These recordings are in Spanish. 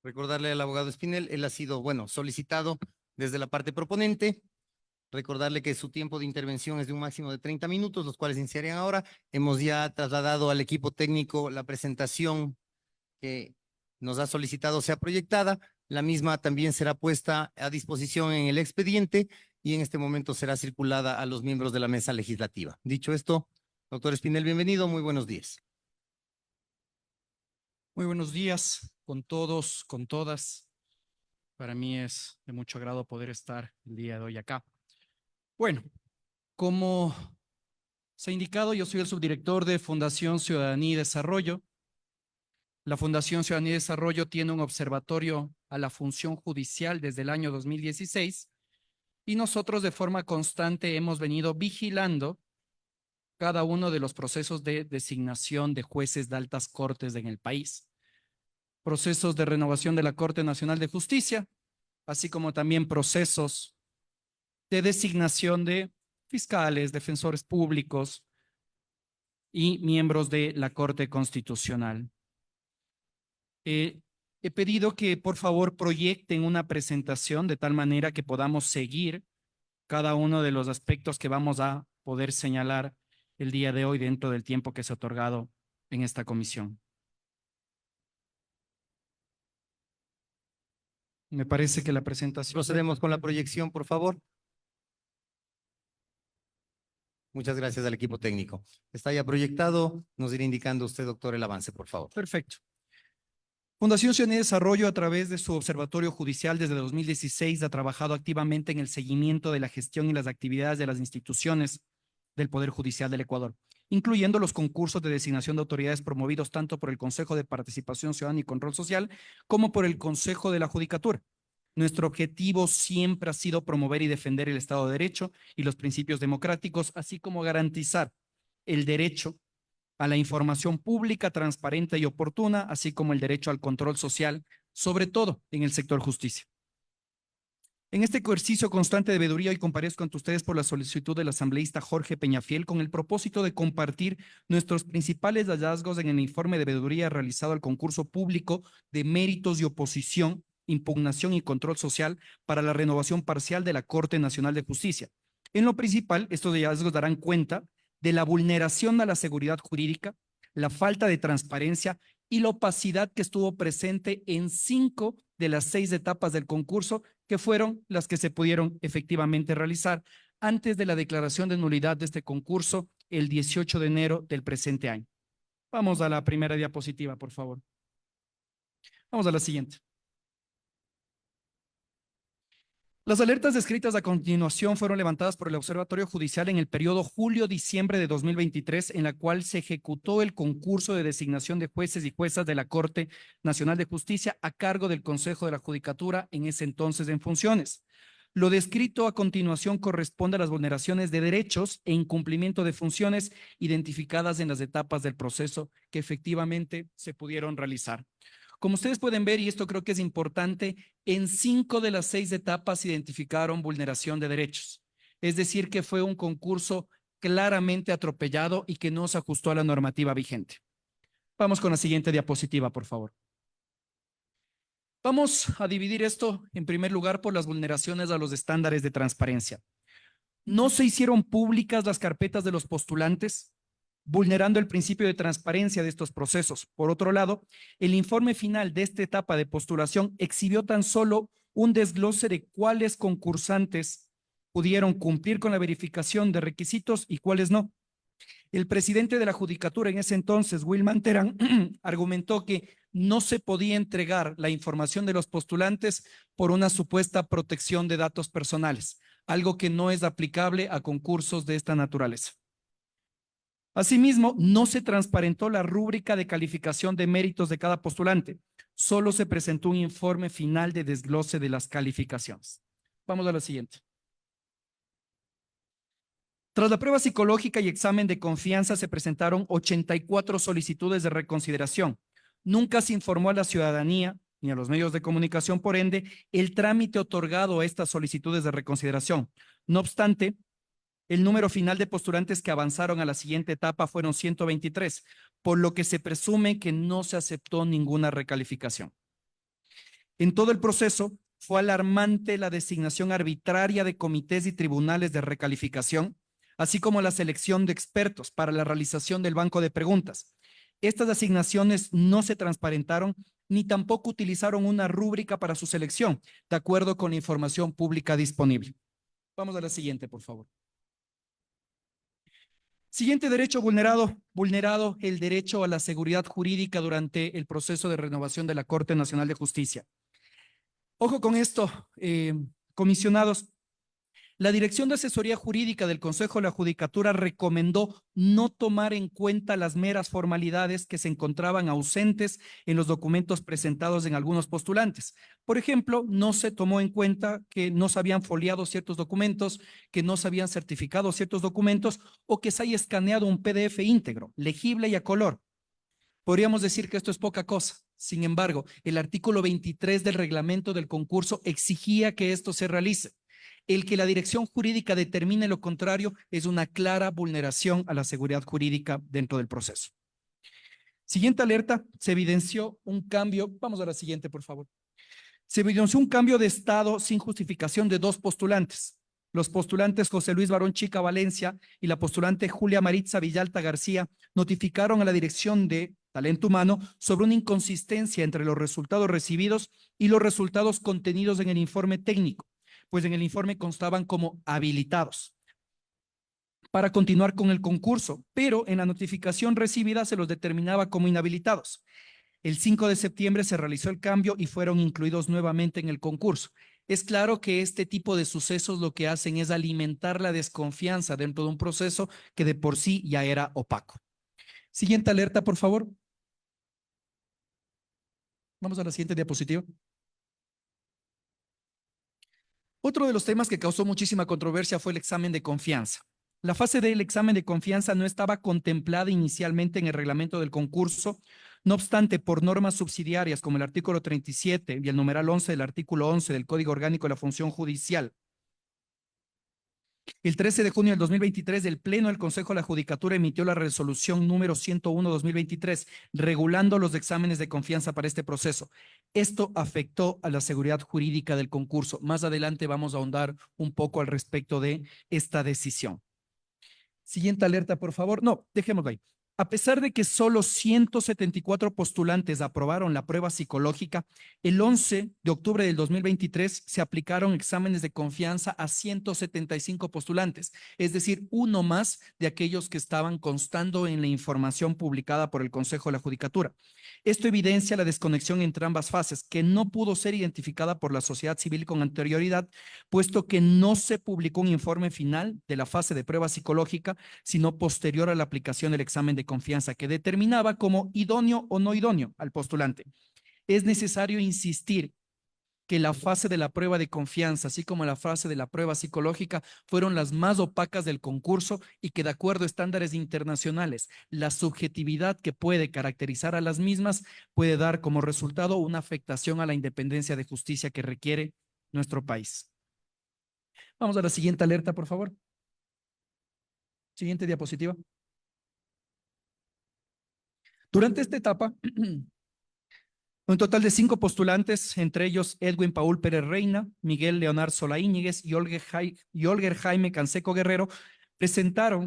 Recordarle al abogado Espinel, él ha sido, bueno, solicitado desde la parte proponente. Recordarle que su tiempo de intervención es de un máximo de 30 minutos, los cuales iniciarían ahora. Hemos ya trasladado al equipo técnico la presentación que nos ha solicitado sea proyectada. La misma también será puesta a disposición en el expediente y en este momento será circulada a los miembros de la mesa legislativa. Dicho esto, doctor Espinel, bienvenido, muy buenos días. Muy buenos días con todos, con todas. Para mí es de mucho agrado poder estar el día de hoy acá. Bueno, como se ha indicado, yo soy el subdirector de Fundación Ciudadanía y Desarrollo. La Fundación Ciudadanía y Desarrollo tiene un observatorio a la función judicial desde el año 2016 y nosotros de forma constante hemos venido vigilando cada uno de los procesos de designación de jueces de altas cortes en el país. Procesos de renovación de la Corte Nacional de Justicia, así como también procesos de designación de fiscales, defensores públicos y miembros de la Corte Constitucional. He pedido que por favor proyecten una presentación de tal manera que podamos seguir cada uno de los aspectos que vamos a poder señalar el día de hoy dentro del tiempo que se ha otorgado en esta comisión. Me parece que la presentación... Procedemos con la proyección, por favor. Muchas gracias al equipo técnico. Está ya proyectado. Nos irá indicando usted, doctor, el avance, por favor. Perfecto. Fundación Ciudadanía y Desarrollo, a través de su observatorio judicial desde 2016, ha trabajado activamente en el seguimiento de la gestión y las actividades de las instituciones del Poder Judicial del Ecuador, incluyendo los concursos de designación de autoridades promovidos tanto por el Consejo de Participación Ciudadana y Control Social como por el Consejo de la Judicatura. Nuestro objetivo siempre ha sido promover y defender el Estado de Derecho y los principios democráticos, así como garantizar el derecho a la información pública, transparente y oportuna, así como el derecho al control social, sobre todo en el sector justicia. En este ejercicio constante de veeduría, hoy comparezco ante ustedes por la solicitud del asambleísta Jorge Peñafiel con el propósito de compartir nuestros principales hallazgos en el informe de veeduría realizado al concurso público de méritos y oposición, impugnación y control social para la renovación parcial de la Corte Nacional de Justicia. En lo principal, estos hallazgos darán cuenta de la vulneración a la seguridad jurídica, la falta de transparencia y la opacidad que estuvo presente en 5 de las 6 etapas del concurso, que fueron las que se pudieron efectivamente realizar antes de la declaración de nulidad de este concurso el 18 de enero del presente año. Vamos a la primera diapositiva, por favor. Vamos a la siguiente. Las alertas descritas a continuación fueron levantadas por el Observatorio Judicial en el periodo julio-diciembre de 2023, en la cual se ejecutó el concurso de designación de jueces y juezas de la Corte Nacional de Justicia a cargo del Consejo de la Judicatura, en ese entonces en funciones. Lo descrito a continuación corresponde a las vulneraciones de derechos e incumplimiento de funciones identificadas en las etapas del proceso que efectivamente se pudieron realizar. Como ustedes pueden ver, y esto creo que es importante, en 5 de las 6 etapas identificaron vulneración de derechos. Es decir, que fue un concurso claramente atropellado y que no se ajustó a la normativa vigente. Vamos con la siguiente diapositiva, por favor. Vamos a dividir esto en primer lugar por las vulneraciones a los estándares de transparencia. No se hicieron públicas las carpetas de los postulantes, vulnerando el principio de transparencia de estos procesos. Por otro lado, el informe final de esta etapa de postulación exhibió tan solo un desglose de cuáles concursantes pudieron cumplir con la verificación de requisitos y cuáles no. El presidente de la Judicatura en ese entonces, Wilman Terán, argumentó que no se podía entregar la información de los postulantes por una supuesta protección de datos personales, algo que no es aplicable a concursos de esta naturaleza. Asimismo, no se transparentó la rúbrica de calificación de méritos de cada postulante. Solo se presentó un informe final de desglose de las calificaciones. Vamos a la siguiente. Tras la prueba psicológica y examen de confianza, se presentaron 84 solicitudes de reconsideración. Nunca se informó a la ciudadanía ni a los medios de comunicación, por ende, el trámite otorgado a estas solicitudes de reconsideración. No obstante, el número final de postulantes que avanzaron a la siguiente etapa fueron 123, por lo que se presume que no se aceptó ninguna recalificación. En todo el proceso fue alarmante la designación arbitraria de comités y tribunales de recalificación, así como la selección de expertos para la realización del banco de preguntas. Estas asignaciones no se transparentaron ni tampoco utilizaron una rúbrica para su selección, de acuerdo con la información pública disponible. Vamos a la siguiente, por favor. Siguiente derecho vulnerado el derecho a la seguridad jurídica durante el proceso de renovación de la Corte Nacional de Justicia. Ojo con esto, comisionados. La Dirección de Asesoría Jurídica del Consejo de la Judicatura recomendó no tomar en cuenta las meras formalidades que se encontraban ausentes en los documentos presentados en algunos postulantes. Por ejemplo, no se tomó en cuenta que no se habían foliado ciertos documentos, que no se habían certificado ciertos documentos o que se haya escaneado un PDF íntegro, legible y a color. Podríamos decir que esto es poca cosa. Sin embargo, el artículo 23 del reglamento del concurso exigía que esto se realice. El que la dirección jurídica determine lo contrario es una clara vulneración a la seguridad jurídica dentro del proceso. Siguiente alerta, se evidenció un cambio. Vamos a la siguiente, por favor. Se evidenció un cambio de estado sin justificación de dos postulantes. Los postulantes José Luis Barón Chica Valencia y la postulante Julia Maritza Villalta García notificaron a la Dirección de Talento Humano sobre una inconsistencia entre los resultados recibidos y los resultados contenidos en el informe técnico, pues en el informe constaban como habilitados para continuar con el concurso, pero en la notificación recibida se los determinaba como inhabilitados. El 5 de septiembre se realizó el cambio y fueron incluidos nuevamente en el concurso. Es claro que este tipo de sucesos lo que hacen es alimentar la desconfianza dentro de un proceso que de por sí ya era opaco. Siguiente alerta, por favor. Vamos a la siguiente diapositiva. Otro de los temas que causó muchísima controversia fue el examen de confianza. La fase del examen de confianza no estaba contemplada inicialmente en el reglamento del concurso. No obstante, por normas subsidiarias como el artículo 37 y el numeral 11 del artículo 11 del Código Orgánico de la Función Judicial, el 13 de junio del 2023, el Pleno del Consejo de la Judicatura emitió la resolución número 101-2023, regulando los exámenes de confianza para este proceso. Esto afectó a la seguridad jurídica del concurso. Más adelante vamos a ahondar un poco al respecto de esta decisión. Siguiente alerta, por favor. No, dejémoslo ahí. A pesar de que solo 174 postulantes aprobaron la prueba psicológica, el 11 de octubre del 2023 se aplicaron exámenes de confianza a 175 postulantes, es decir, uno más de aquellos que estaban constando en la información publicada por el Consejo de la Judicatura. Esto evidencia la desconexión entre ambas fases, que no pudo ser identificada por la sociedad civil con anterioridad, puesto que no se publicó un informe final de la fase de prueba psicológica, sino posterior a la aplicación del examen de confianza que determinaba como idóneo o no idóneo al postulante. Es necesario insistir que la fase de la prueba de confianza, así como la fase de la prueba psicológica, fueron las más opacas del concurso y que de acuerdo a estándares internacionales, la subjetividad que puede caracterizar a las mismas puede dar como resultado una afectación a la independencia de justicia que requiere nuestro país. Vamos a la siguiente alerta, por favor. Siguiente diapositiva. Durante esta etapa, un total de 5 postulantes, entre ellos Edwin Paul Pérez Reina, Miguel Leonard Sola Íñiguez y Olger Jaime Canseco Guerrero,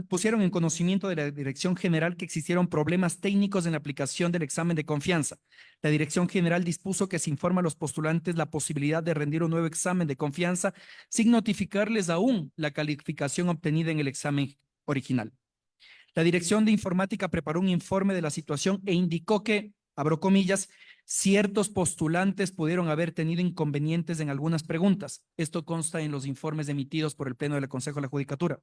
pusieron en conocimiento de la Dirección General que existieron problemas técnicos en la aplicación del examen de confianza. La Dirección General dispuso que se informa a los postulantes la posibilidad de rendir un nuevo examen de confianza sin notificarles aún la calificación obtenida en el examen original. La Dirección de Informática preparó un informe de la situación e indicó que, abro comillas, ciertos postulantes pudieron haber tenido inconvenientes en algunas preguntas. Esto consta en los informes emitidos por el Pleno del Consejo de la Judicatura.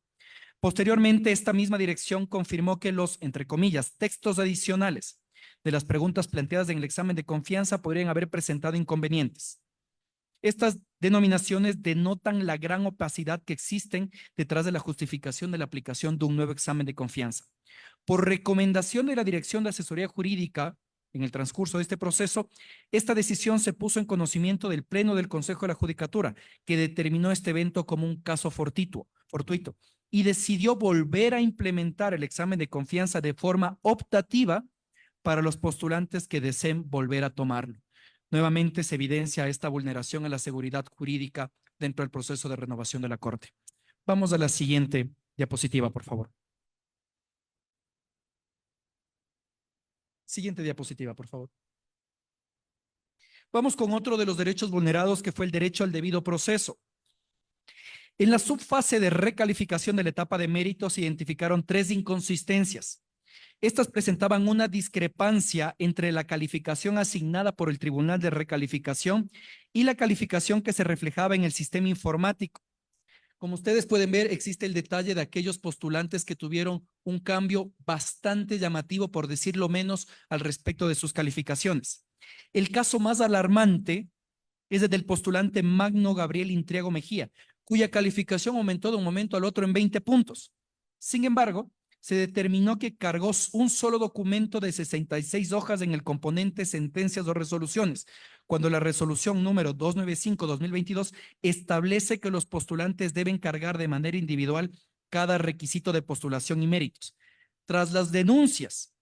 Posteriormente, esta misma dirección confirmó que los, entre comillas, textos adicionales de las preguntas planteadas en el examen de confianza podrían haber presentado inconvenientes. Estas denominaciones denotan la gran opacidad que existen detrás de la justificación de la aplicación de un nuevo examen de confianza. Por recomendación de la Dirección de Asesoría Jurídica, en el transcurso de este proceso, esta decisión se puso en conocimiento del Pleno del Consejo de la Judicatura, que determinó este evento como un caso fortuito y decidió volver a implementar el examen de confianza de forma optativa para los postulantes que deseen volver a tomarlo. Nuevamente se evidencia esta vulneración a la seguridad jurídica dentro del proceso de renovación de la Corte. Vamos a la siguiente diapositiva, por favor. Siguiente diapositiva, por favor. Vamos con otro de los derechos vulnerados, que fue el derecho al debido proceso. En la subfase de recalificación de la etapa de mérito se identificaron 3 inconsistencias. Estas presentaban una discrepancia entre la calificación asignada por el Tribunal de Recalificación y la calificación que se reflejaba en el sistema informático. Como ustedes pueden ver, existe el detalle de aquellos postulantes que tuvieron un cambio bastante llamativo, por decirlo menos, al respecto de sus calificaciones. El caso más alarmante es el del postulante Magno Gabriel Intriago Mejía, cuya calificación aumentó de un momento al otro en 20 puntos. Sin embargo, se determinó que cargó un solo documento de 66 hojas en el componente sentencias o resoluciones, cuando la resolución número 295-2022 establece que los postulantes deben cargar de manera individual cada requisito de postulación y méritos. Tras las denuncias,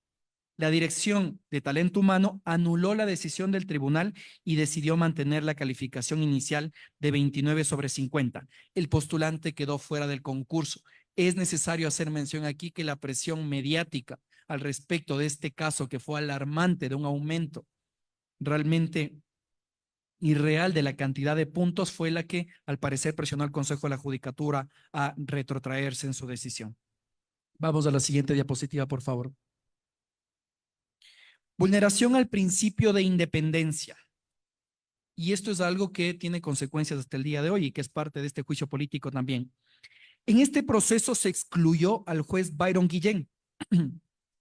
la Dirección de Talento Humano anuló la decisión del tribunal y decidió mantener la calificación inicial de 29/50. El postulante quedó fuera del concurso. Es necesario hacer mención aquí que la presión mediática al respecto de este caso, que fue alarmante, de un aumento realmente irreal de la cantidad de puntos, fue la que al parecer presionó al Consejo de la Judicatura a retrotraerse en su decisión. Vamos a la siguiente diapositiva, por favor. Vulneración al principio de independencia. Y esto es algo que tiene consecuencias hasta el día de hoy y que es parte de este juicio político también. En este proceso se excluyó al juez Byron Guillén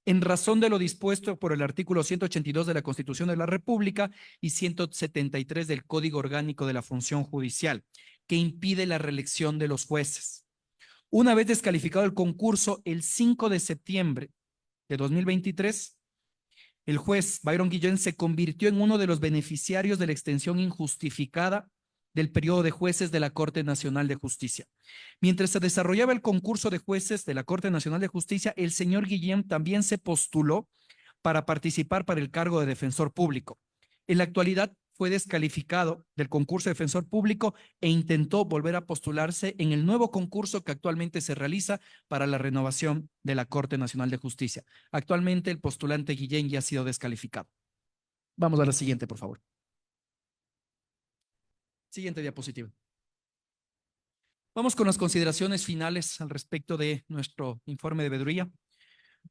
en razón de lo dispuesto por el artículo 182 de la Constitución de la República y 173 del Código Orgánico de la Función Judicial, que impide la reelección de los jueces. Una vez descalificado el concurso, el 5 de septiembre de 2023, el juez Byron Guillén se convirtió en uno de los beneficiarios de la extensión injustificada del periodo de jueces de la Corte Nacional de Justicia. Mientras se desarrollaba el concurso de jueces de la Corte Nacional de Justicia, el señor Guillén también se postuló para participar para el cargo de defensor público. En la actualidad fue descalificado del concurso de defensor público e intentó volver a postularse en el nuevo concurso que actualmente se realiza para la renovación de la Corte Nacional de Justicia. Actualmente el postulante Guillén ya ha sido descalificado. Vamos a la siguiente, por favor. Siguiente diapositiva. Vamos con las consideraciones finales al respecto de nuestro informe de veeduría.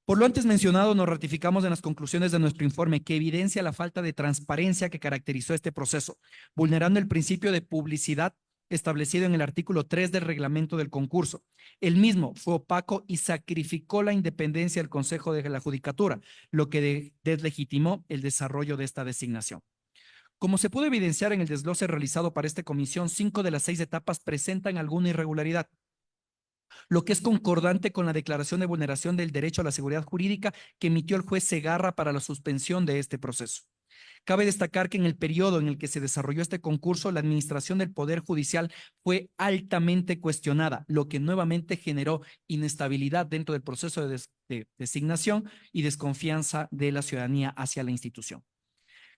Por lo antes mencionado, nos ratificamos en las conclusiones de nuestro informe que evidencia la falta de transparencia que caracterizó este proceso, vulnerando el principio de publicidad establecido en el artículo 3 del reglamento del concurso. El mismo fue opaco y sacrificó la independencia del Consejo de la Judicatura, lo que deslegitimó el desarrollo de esta designación. Como se pudo evidenciar en el desglose realizado para esta comisión, 5 de las 6 etapas presentan alguna irregularidad, lo que es concordante con la declaración de vulneración del derecho a la seguridad jurídica que emitió el juez Segarra para la suspensión de este proceso. Cabe destacar que en el periodo en el que se desarrolló este concurso, la administración del Poder Judicial fue altamente cuestionada, lo que nuevamente generó inestabilidad dentro del proceso de designación y desconfianza de la ciudadanía hacia la institución.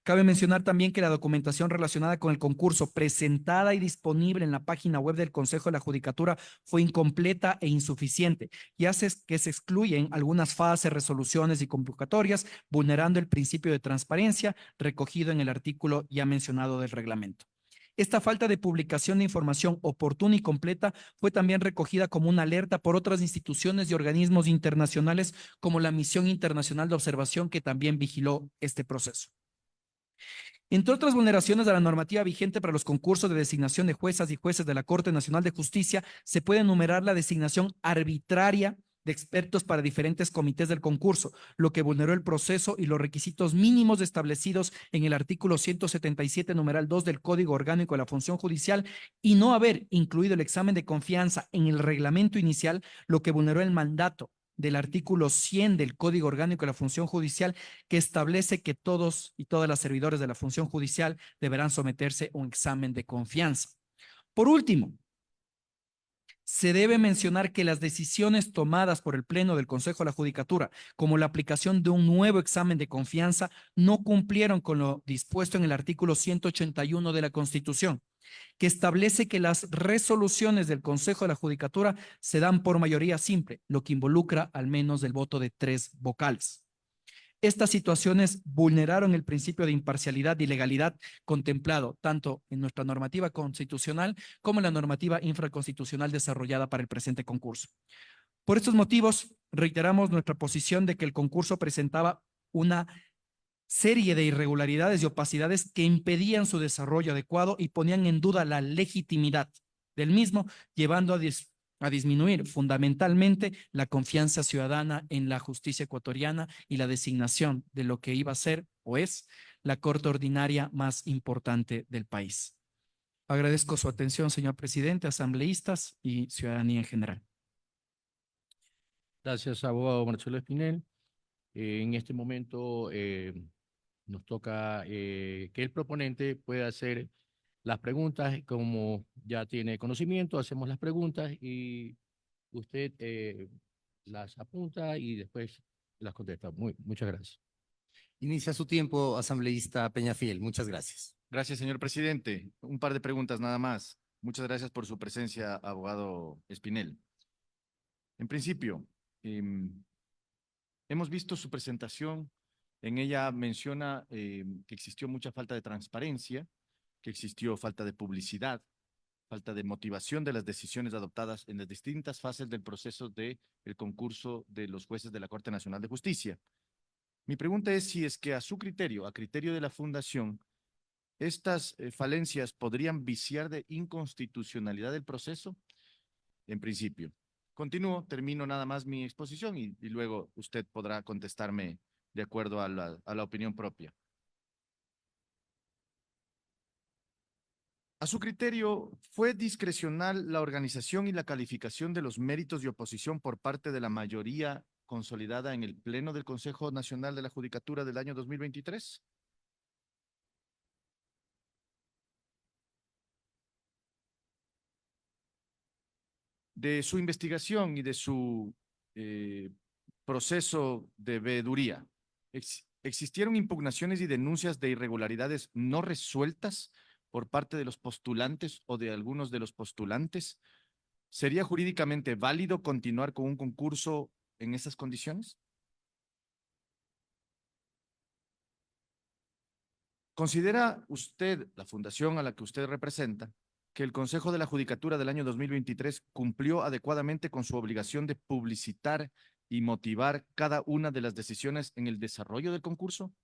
Cabe mencionar también que la documentación relacionada con el concurso presentada y disponible en la página web del Consejo de la Judicatura fue incompleta e insuficiente y hace que se excluyen algunas fases, resoluciones y convocatorias, vulnerando el principio de transparencia recogido en el artículo ya mencionado del reglamento. Esta falta de publicación de información oportuna y completa fue también recogida como una alerta por otras instituciones y organismos internacionales, como la Misión Internacional de Observación, que también vigiló este proceso. Entre otras vulneraciones de la normativa vigente para los concursos de designación de juezas y jueces de la Corte Nacional de Justicia, se puede enumerar la designación arbitraria de expertos para diferentes comités del concurso, lo que vulneró el proceso y los requisitos mínimos establecidos en el artículo 177, numeral 2 del Código Orgánico de la Función Judicial, y no haber incluido el examen de confianza en el reglamento inicial, lo que vulneró el mandato del artículo 100 del Código Orgánico de la Función Judicial, que establece que todos y todas las servidores de la función judicial deberán someterse a un examen de confianza. Por último, Se debe mencionar que las decisiones tomadas por el Pleno del Consejo de la Judicatura, como la aplicación de un nuevo examen de confianza, no cumplieron con lo dispuesto en el artículo 181 de la Constitución, que establece que las resoluciones del Consejo de la Judicatura se dan por mayoría simple, lo que involucra al menos el voto de 3 vocales. Estas situaciones vulneraron el principio de imparcialidad y legalidad contemplado tanto en nuestra normativa constitucional como en la normativa infraconstitucional desarrollada para el presente concurso. Por estos motivos, reiteramos nuestra posición de que el concurso presentaba una serie de irregularidades y opacidades que impedían su desarrollo adecuado y ponían en duda la legitimidad del mismo, llevando a disminuir fundamentalmente la confianza ciudadana en la justicia ecuatoriana y la designación de lo que iba a ser o es la corte ordinaria más importante del país. Agradezco su atención, señor presidente, asambleístas y ciudadanía en general. Gracias, abogado Marcelo Espinel. En este momento nos toca que el proponente pueda hacer las preguntas. Como ya tiene conocimiento, hacemos las preguntas y usted las apunta y después las contesta. Muchas gracias. Inicia su tiempo, asambleísta Peñafiel. Muchas gracias. Gracias, señor presidente. Un par de preguntas nada más. Muchas gracias por su presencia, abogado Espinel. En principio, hemos visto su presentación. En ella menciona que existió mucha falta de transparencia, que existió falta de publicidad, falta de motivación de las decisiones adoptadas en las distintas fases del proceso del concurso de los jueces de la Corte Nacional de Justicia. Mi pregunta es si es que a su criterio, a criterio de la Fundación, estas falencias podrían viciar de inconstitucionalidad del proceso, en principio. Continúo, termino nada más mi exposición y luego usted podrá contestarme de acuerdo a la opinión propia. A su criterio, ¿fue discrecional la organización y la calificación de los méritos de oposición por parte de la mayoría consolidada en el Pleno del Consejo Nacional de la Judicatura del año 2023? De su investigación y de su proceso de veeduría, ¿existieron impugnaciones y denuncias de irregularidades no resueltas por parte de los postulantes o de algunos de los postulantes? ¿Sería jurídicamente válido continuar con un concurso en esas condiciones? ¿Considera usted, la fundación a la que usted representa, que el Consejo de la Judicatura del año 2023 cumplió adecuadamente con su obligación de publicitar y motivar cada una de las decisiones en el desarrollo del concurso?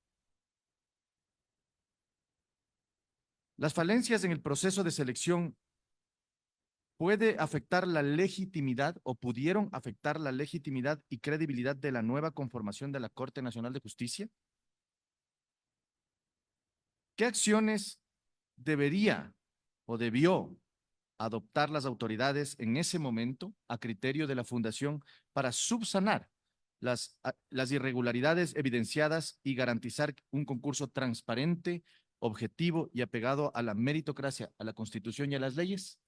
Las falencias en el proceso de selección ¿puede afectar la legitimidad o pudieron afectar la legitimidad y credibilidad de la nueva conformación de la Corte Nacional de Justicia? ¿Qué acciones debería o debió adoptar las autoridades en ese momento a criterio de la Fundación para subsanar las irregularidades evidenciadas y garantizar un concurso transparente, objetivo y apegado a la meritocracia, a la Constitución y a las leyes?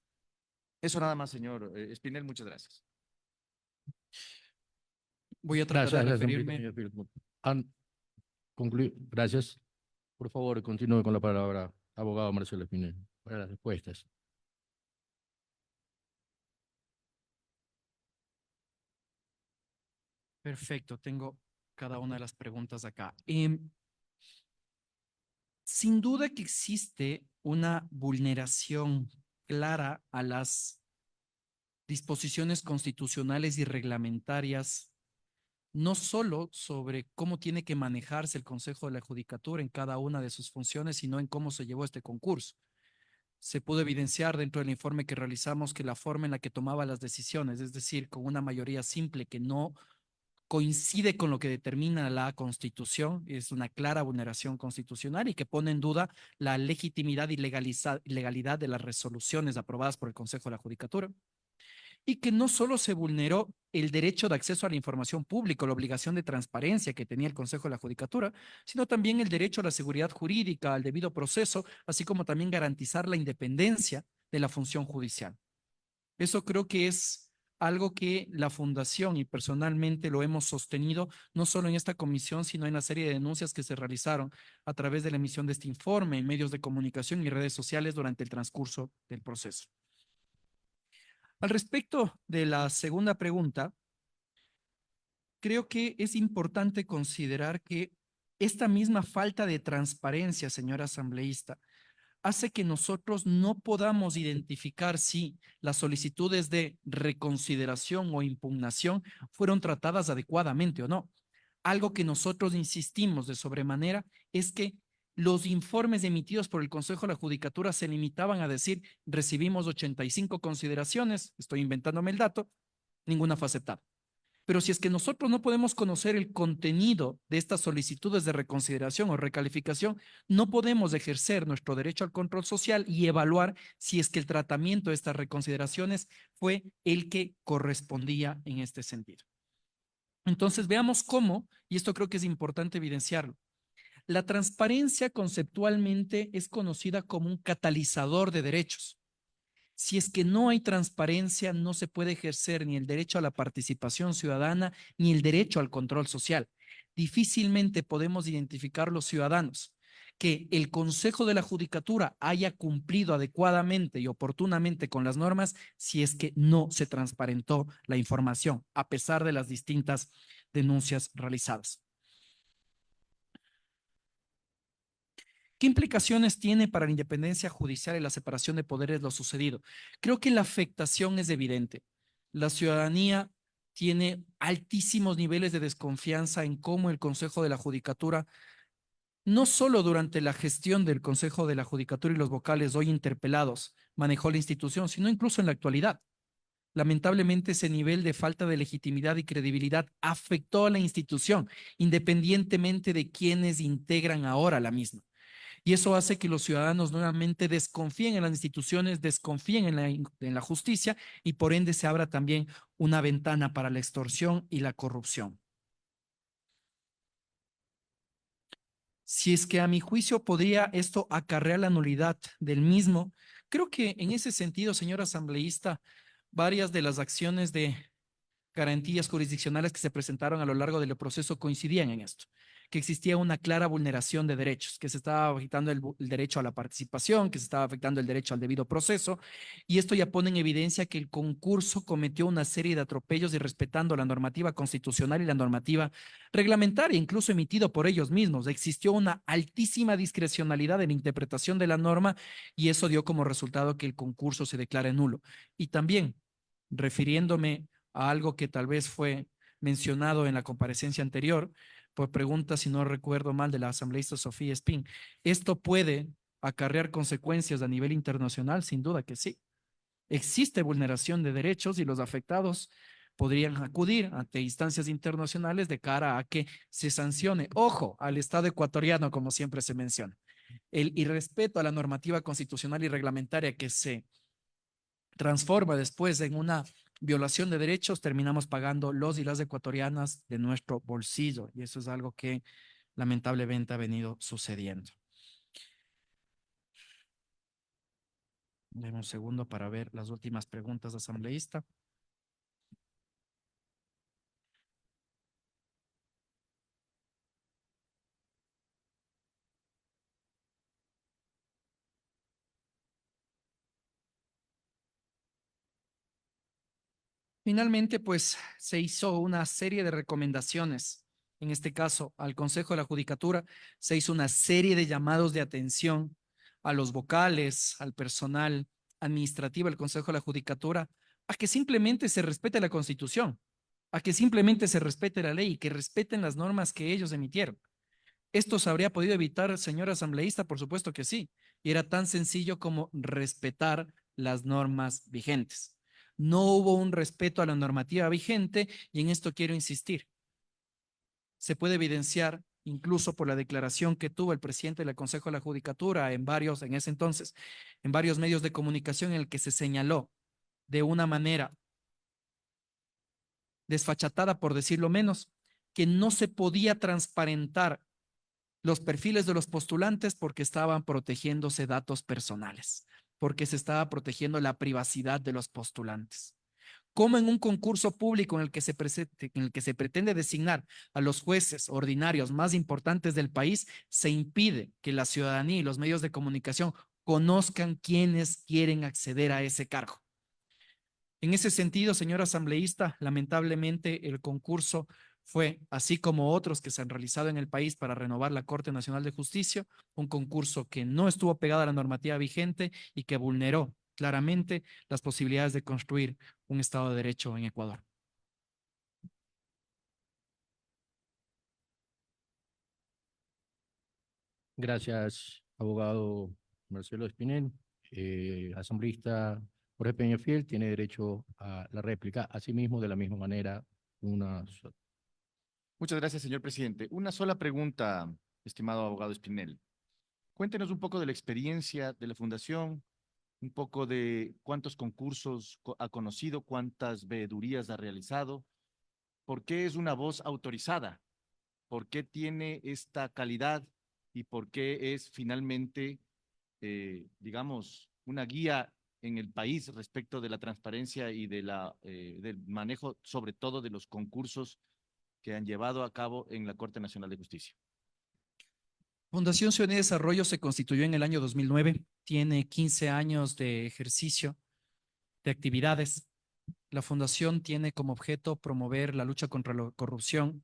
Eso nada más, señor Espinel. Muchas gracias. Voy a tratar de referirme. Gracias. Por favor, continúe con la palabra, abogado Marcelo Espinel, para las respuestas. Perfecto, tengo cada una de las preguntas acá. Sin duda que existe una vulneración clara a las disposiciones constitucionales y reglamentarias, no solo sobre cómo tiene que manejarse el Consejo de la Judicatura en cada una de sus funciones, sino en cómo se llevó este concurso. Se pudo evidenciar dentro del informe que realizamos que la forma en la que tomaba las decisiones, es decir, con una mayoría simple que no coincide con lo que determina la Constitución, es una clara vulneración constitucional y que pone en duda la legitimidad y legalidad de las resoluciones aprobadas por el Consejo de la Judicatura. Y que no solo se vulneró el derecho de acceso a la información pública, la obligación de transparencia que tenía el Consejo de la Judicatura, sino también el derecho a la seguridad jurídica, al debido proceso, así como también garantizar la independencia de la función judicial. Eso creo que es algo que la Fundación y personalmente lo hemos sostenido, no solo en esta comisión, sino en la serie de denuncias que se realizaron a través de la emisión de este informe en medios de comunicación y redes sociales durante el transcurso del proceso. Al respecto de la segunda pregunta, creo que es importante considerar que esta misma falta de transparencia, señora asambleísta, hace que nosotros no podamos identificar si las solicitudes de reconsideración o impugnación fueron tratadas adecuadamente o no. Algo que nosotros insistimos de sobremanera es que los informes emitidos por el Consejo de la Judicatura se limitaban a decir, recibimos 85 consideraciones, estoy inventándome el dato, ninguna fue aceptada. Pero si es que nosotros no podemos conocer el contenido de estas solicitudes de reconsideración o recalificación, no podemos ejercer nuestro derecho al control social y evaluar si es que el tratamiento de estas reconsideraciones fue el que correspondía en este sentido. Entonces, veamos cómo, y esto creo que es importante evidenciarlo, la transparencia conceptualmente es conocida como un catalizador de derechos. Si es que no hay transparencia, no se puede ejercer ni el derecho a la participación ciudadana ni el derecho al control social. Difícilmente podemos identificar los ciudadanos que el Consejo de la Judicatura haya cumplido adecuadamente y oportunamente con las normas si es que no se transparentó la información, a pesar de las distintas denuncias realizadas. ¿Qué implicaciones tiene para la independencia judicial y la separación de poderes lo sucedido? Creo que la afectación es evidente. La ciudadanía tiene altísimos niveles de desconfianza en cómo el Consejo de la Judicatura, no solo durante la gestión del Consejo de la Judicatura y los vocales hoy interpelados, manejó la institución, sino incluso en la actualidad. Lamentablemente, ese nivel de falta de legitimidad y credibilidad afectó a la institución, independientemente de quienes integran ahora la misma. Y eso hace que los ciudadanos nuevamente desconfíen en las instituciones, desconfíen en la justicia y por ende se abra también una ventana para la extorsión y la corrupción. Si es que a mi juicio podría esto acarrear la nulidad del mismo, creo que en ese sentido, señor asambleísta, varias de las acciones de garantías jurisdiccionales que se presentaron a lo largo del proceso coincidían en esto, que existía una clara vulneración de derechos, que se estaba afectando el derecho a la participación, que se estaba afectando el derecho al debido proceso, y esto ya pone en evidencia que el concurso cometió una serie de atropellos y respetando la normativa constitucional y la normativa reglamentaria, incluso emitido por ellos mismos. Existió una altísima discrecionalidad en la interpretación de la norma y eso dio como resultado que el concurso se declare nulo. Y también, refiriéndome a algo que tal vez fue mencionado en la comparecencia anterior, por pregunta, si no recuerdo mal, de la asambleísta Sofía Espín. ¿Esto puede acarrear consecuencias a nivel internacional? Sin duda que sí. Existe vulneración de derechos y los afectados podrían acudir ante instancias internacionales de cara a que se sancione, ojo, al Estado ecuatoriano, como siempre se menciona. El irrespeto a la normativa constitucional y reglamentaria que se transforma después en una violación de derechos, terminamos pagando los y las ecuatorianas de nuestro bolsillo. Y eso es algo que lamentablemente ha venido sucediendo. Deme un segundo para ver las últimas preguntas, asambleísta. Finalmente, pues se hizo una serie de recomendaciones. En este caso, al Consejo de la Judicatura se hizo una serie de llamados de atención a los vocales, al personal administrativo del Consejo de la Judicatura, a que simplemente se respete la Constitución, a que simplemente se respete la ley y que respeten las normas que ellos emitieron. ¿Esto se habría podido evitar, señor asambleísta? Por supuesto que sí. Y era tan sencillo como respetar las normas vigentes. No hubo un respeto a la normativa vigente y en esto quiero insistir. Se puede evidenciar incluso por la declaración que tuvo el presidente del Consejo de la Judicatura en ese entonces, en varios medios de comunicación en el que se señaló de una manera desfachatada, por decirlo menos, que no se podía transparentar los perfiles de los postulantes porque estaban protegiéndose datos personales. porque se estaba protegiendo la privacidad de los postulantes. ¿Cómo en un concurso público en el que se pretende designar a los jueces ordinarios más importantes del país, se impide que la ciudadanía y los medios de comunicación conozcan quiénes quieren acceder a ese cargo? En ese sentido, señor asambleísta, lamentablemente el concurso fue, así como otros que se han realizado en el país para renovar la Corte Nacional de Justicia, un concurso que no estuvo pegado a la normativa vigente y que vulneró claramente las posibilidades de construir un Estado de Derecho en Ecuador. Gracias, abogado Marcelo Espinel. Asambleísta Jorge Peñafiel tiene derecho a la réplica. Asimismo, de la misma manera, Muchas gracias, señor presidente. Una sola pregunta, estimado abogado Espinel. Cuéntenos un poco de la experiencia de la fundación, un poco de cuántos concursos ha conocido, cuántas veedurías ha realizado, por qué es una voz autorizada, por qué tiene esta calidad y por qué es finalmente, digamos, una guía en el país respecto de la transparencia y del manejo, sobre todo de los concursos que han llevado a cabo en la Corte Nacional de Justicia. Fundación Ciudadanía y Desarrollo se constituyó en el año 2009, tiene 15 años de ejercicio de actividades. La fundación tiene como objeto promover la lucha contra la corrupción,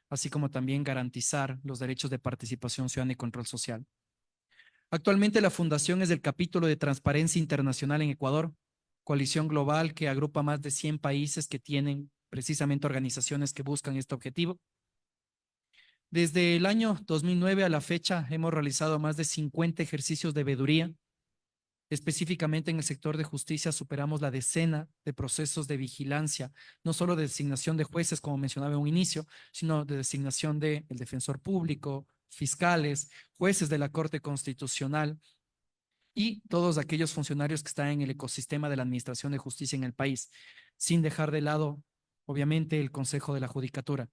así como también garantizar los derechos de participación ciudadana y control social. Actualmente la fundación es del capítulo de Transparencia Internacional en Ecuador, coalición global que agrupa más de 100 países que tienen precisamente organizaciones que buscan este objetivo. Desde el año 2009 a la fecha hemos realizado más de 50 ejercicios de veeduría. Específicamente en el sector de justicia superamos la decena de procesos de vigilancia, no solo de designación de jueces, como mencionaba en un inicio, sino de designación del defensor público, fiscales, jueces de la Corte Constitucional y todos aquellos funcionarios que están en el ecosistema de la administración de justicia en el país, sin dejar de lado, obviamente, el Consejo de la Judicatura.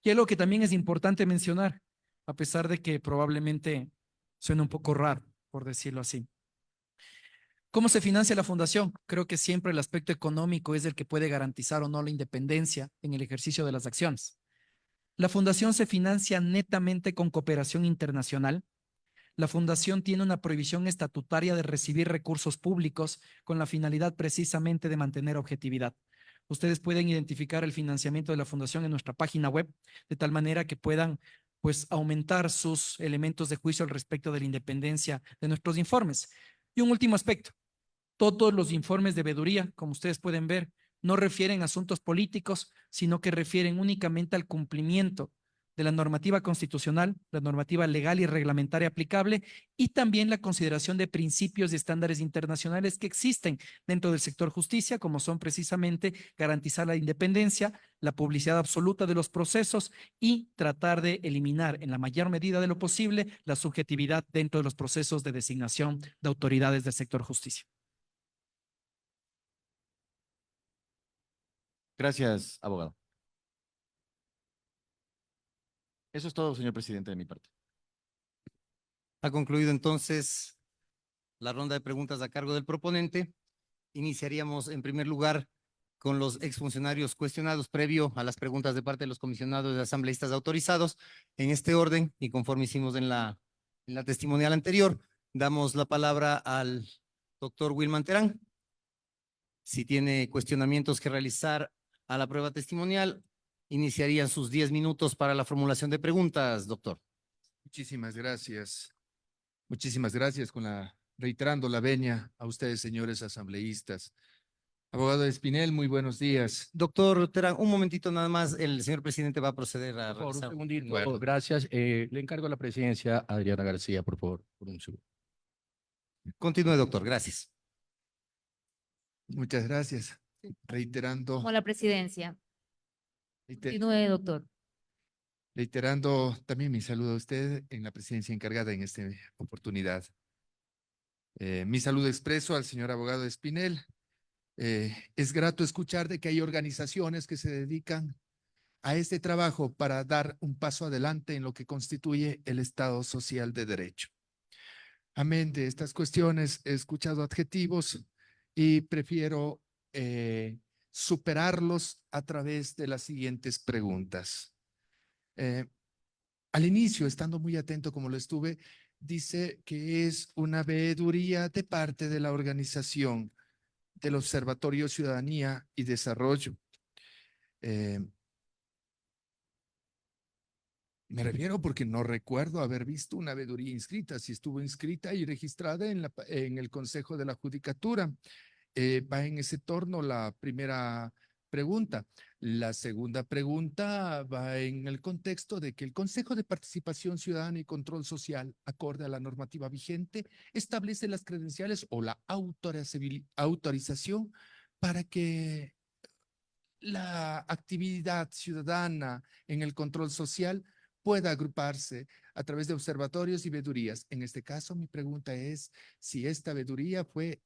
Y algo que también es importante mencionar, a pesar de que probablemente suene un poco raro, por decirlo así. ¿Cómo se financia la fundación? Creo que siempre el aspecto económico es el que puede garantizar o no la independencia en el ejercicio de las acciones. La fundación se financia netamente con cooperación internacional. La fundación tiene una prohibición estatutaria de recibir recursos públicos con la finalidad precisamente de mantener objetividad. Ustedes pueden identificar el financiamiento de la fundación en nuestra página web, de tal manera que puedan pues aumentar sus elementos de juicio al respecto de la independencia de nuestros informes. Y un último aspecto. Todos los informes de veeduría, como ustedes pueden ver, no refieren a asuntos políticos, sino que refieren únicamente al cumplimiento de la normativa constitucional, la normativa legal y reglamentaria aplicable y también la consideración de principios y estándares internacionales que existen dentro del sector justicia, como son precisamente garantizar la independencia, la publicidad absoluta de los procesos y tratar de eliminar en la mayor medida de lo posible la subjetividad dentro de los procesos de designación de autoridades del sector justicia. Gracias, abogado. Eso es todo, señor presidente, de mi parte. Ha concluido entonces la ronda de preguntas a cargo del proponente. Iniciaríamos en primer lugar con los exfuncionarios cuestionados previo a las preguntas de parte de los comisionados de asambleístas autorizados. En este orden, y conforme hicimos en la testimonial anterior, damos la palabra al doctor Wilman Terán. Si tiene cuestionamientos que realizar a la prueba testimonial, iniciarían sus 10 minutos para la formulación de preguntas, doctor. Muchísimas gracias. Muchísimas gracias reiterando la venia a ustedes, señores asambleístas. Abogado Espinel, muy buenos días. Doctor Terán, un momentito nada más, el señor presidente va a proceder a por favor, un realizar. segundito. Bueno. Gracias. Le encargo la presidencia a Adriana García, por favor, por un segundo. Continúe, doctor, gracias. Muchas gracias. Reiterando, Como la presidencia. reiter- Continúe, doctor. reiterando también mi saludo a usted en la presidencia encargada en esta oportunidad. Mi saludo expreso al señor abogado Espinel. Es grato escuchar de que hay organizaciones que se dedican a este trabajo para dar un paso adelante en lo que constituye el Estado social de Derecho. Amén de estas cuestiones, he escuchado adjetivos y prefiero superarlos a través de las siguientes preguntas. Al inicio, estando muy atento como lo estuve, dice que es una veeduría de parte de la organización del Observatorio Ciudadanía y Desarrollo. Me refiero porque no recuerdo haber visto una veeduría inscrita. Si estuvo inscrita y registrada en el Consejo de la Judicatura. Va en ese torno la primera pregunta. La segunda pregunta va en el contexto de que el Consejo de Participación Ciudadana y Control Social, acorde a la normativa vigente, establece las credenciales o la autorización para que la actividad ciudadana en el control social pueda agruparse a través de observatorios y veedurías. En este caso, mi pregunta es si esta veeduría fue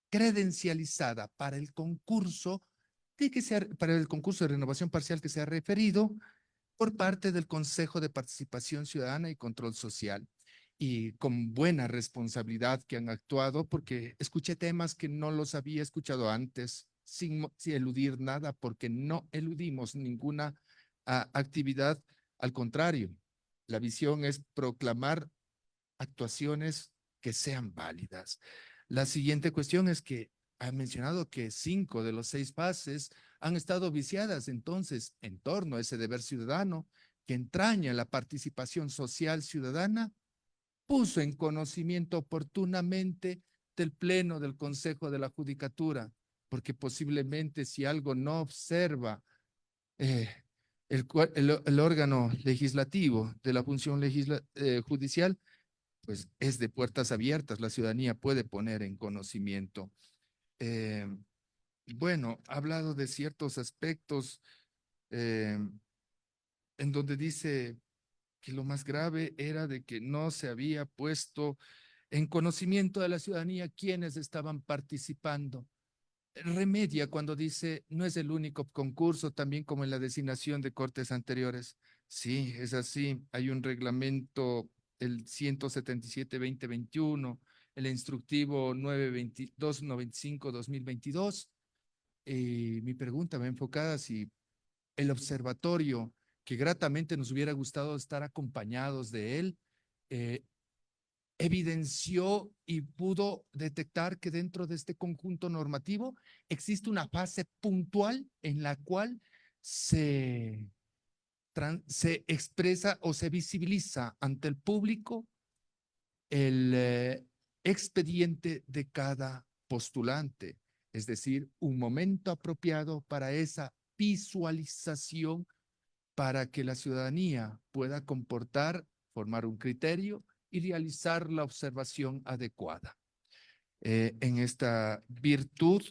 credencializada para el concurso para el concurso de renovación parcial que se ha referido por parte del Consejo de Participación Ciudadana y Control Social. Y con buena responsabilidad que han actuado, porque escuché temas que no los había escuchado antes, sin eludir nada, porque no eludimos ninguna actividad. Al contrario, la visión es proclamar actuaciones que sean válidas. La siguiente cuestión es que ha mencionado que 5 de los 6 fases han estado viciadas entonces en torno a ese deber ciudadano que entraña la participación social ciudadana, puso en conocimiento oportunamente del Pleno del Consejo de la Judicatura, porque posiblemente si algo no observa eh, el órgano legislativo de la función judicial, pues es de puertas abiertas, la ciudadanía puede poner en conocimiento. Eh, bueno, ha hablado de ciertos aspectos eh, en donde dice que lo más grave era de que no se había puesto en conocimiento de la ciudadanía quienes estaban participando. Remedia cuando dice no es el único concurso, también como en la designación de cortes anteriores. Sí, es así. Hay un reglamento, el 177-2021, el instructivo 922-95-2022. Mi pregunta va enfocada si el observatorio, que gratamente nos hubiera gustado estar acompañados de él, eh, evidenció y pudo detectar que dentro de este conjunto normativo existe una fase puntual en la cual se expresa o se visibiliza ante el público el expediente de cada postulante, es decir, un momento apropiado para esa visualización para que la ciudadanía pueda formar un criterio y realizar la observación adecuada. En esta virtud,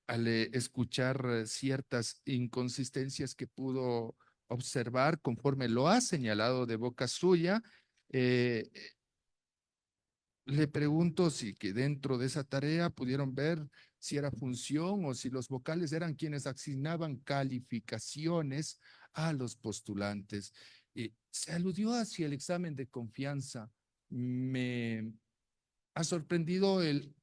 al escuchar ciertas inconsistencias que pudo observar conforme lo ha señalado de boca suya, le pregunto si que dentro de esa tarea pudieron ver si era función o si los vocales eran quienes asignaban calificaciones a los postulantes. Se aludió hacia el examen de confianza. Me ha sorprendido el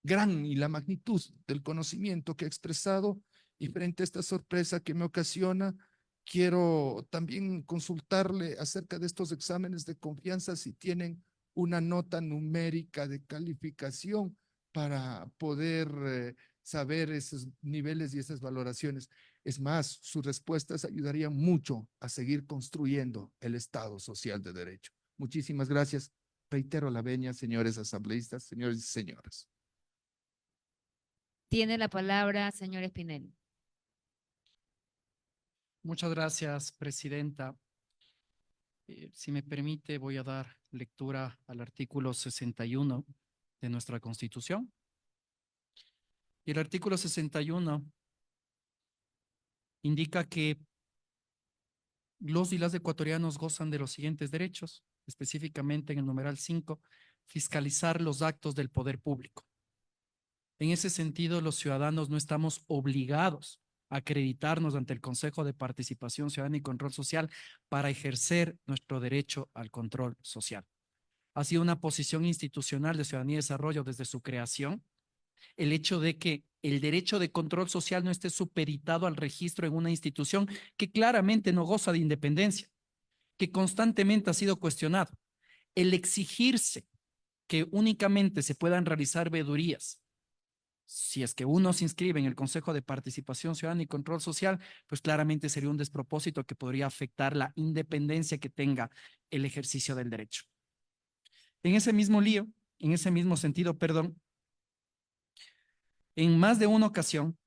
gran y la magnitud del conocimiento que ha expresado, y frente a esta sorpresa que me ocasiona, quiero también consultarle acerca de estos exámenes de confianza, si tienen una nota numérica de calificación para poder saber esos niveles y esas valoraciones. Es más, sus respuestas ayudarían mucho a seguir construyendo el Estado social de derecho. Muchísimas gracias. Reitero la venia, señores asambleístas, señores y señoras. Tiene la palabra, señor Espinel. Muchas gracias, presidenta. Si me permite, voy a dar lectura al artículo 61 de nuestra Constitución. Y el artículo 61 indica que los y las ecuatorianos gozan de los siguientes derechos, específicamente en el numeral 5, fiscalizar los actos del poder público. En ese sentido, los ciudadanos no estamos obligados a acreditarnos ante el Consejo de Participación Ciudadana y Control Social para ejercer nuestro derecho al control social. ha sido una posición institucional de Ciudadanía y Desarrollo desde su creación, el hecho de que el derecho de control social no esté supeditado al registro en una institución que claramente no goza de independencia, que constantemente ha sido cuestionado. El exigirse que únicamente se puedan realizar veedurías si es que uno se inscribe en el Consejo de Participación Ciudadana y Control Social, pues claramente sería un despropósito que podría afectar la independencia que tenga el ejercicio del derecho. En ese mismo lío, en ese mismo sentido, perdón, en más de una ocasión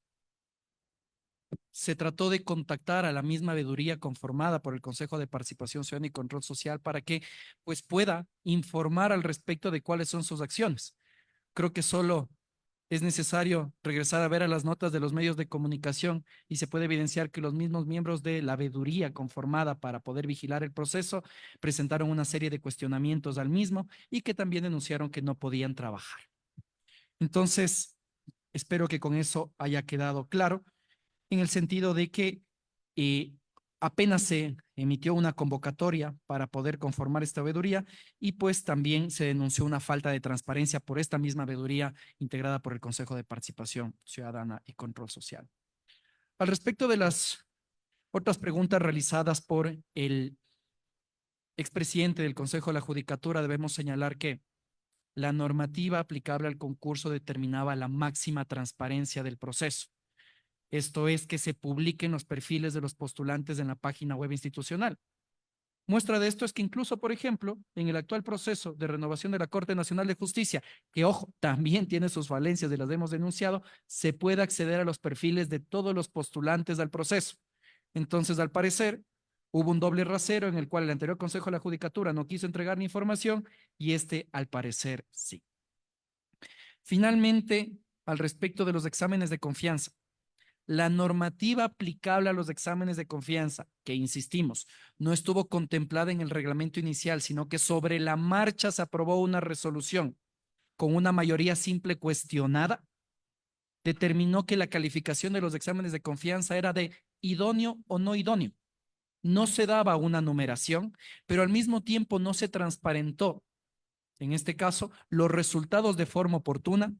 se trató de contactar a la misma veeduría conformada por el Consejo de Participación Ciudadana y Control Social para que pues pueda informar al respecto de cuáles son sus acciones. Creo que solo es necesario regresar a ver a las notas de los medios de comunicación y se puede evidenciar que los mismos miembros de la veeduría conformada para poder vigilar el proceso presentaron una serie de cuestionamientos al mismo y que también denunciaron que no podían trabajar. Entonces, espero que con eso haya quedado claro en el sentido de que eh, apenas se emitió una convocatoria para poder conformar esta veeduría y pues también se denunció una falta de transparencia por esta misma veeduría integrada por el Consejo de Participación Ciudadana y Control Social. Al respecto de las otras preguntas realizadas por el expresidente del Consejo de la Judicatura, debemos señalar que la normativa aplicable al concurso determinaba la máxima transparencia del proceso. Esto es que se publiquen los perfiles de los postulantes en la página web institucional. Muestra de esto es que incluso, por ejemplo, en el actual proceso de renovación de la Corte Nacional de Justicia, que ojo, también tiene sus falencias y las hemos denunciado, se puede acceder a los perfiles de todos los postulantes al proceso. Entonces, al parecer, hubo un doble rasero en el cual el anterior Consejo de la Judicatura no quiso entregar ni información y este, al parecer, sí. Finalmente, al respecto de los exámenes de confianza, la normativa aplicable a los exámenes de confianza, que insistimos, no estuvo contemplada en el reglamento inicial, sino que sobre la marcha se aprobó una resolución con una mayoría simple cuestionada, determinó que la calificación de los exámenes de confianza era de idóneo o no idóneo. No se daba una numeración, pero al mismo tiempo no se transparentó, en este caso, los resultados de forma oportuna.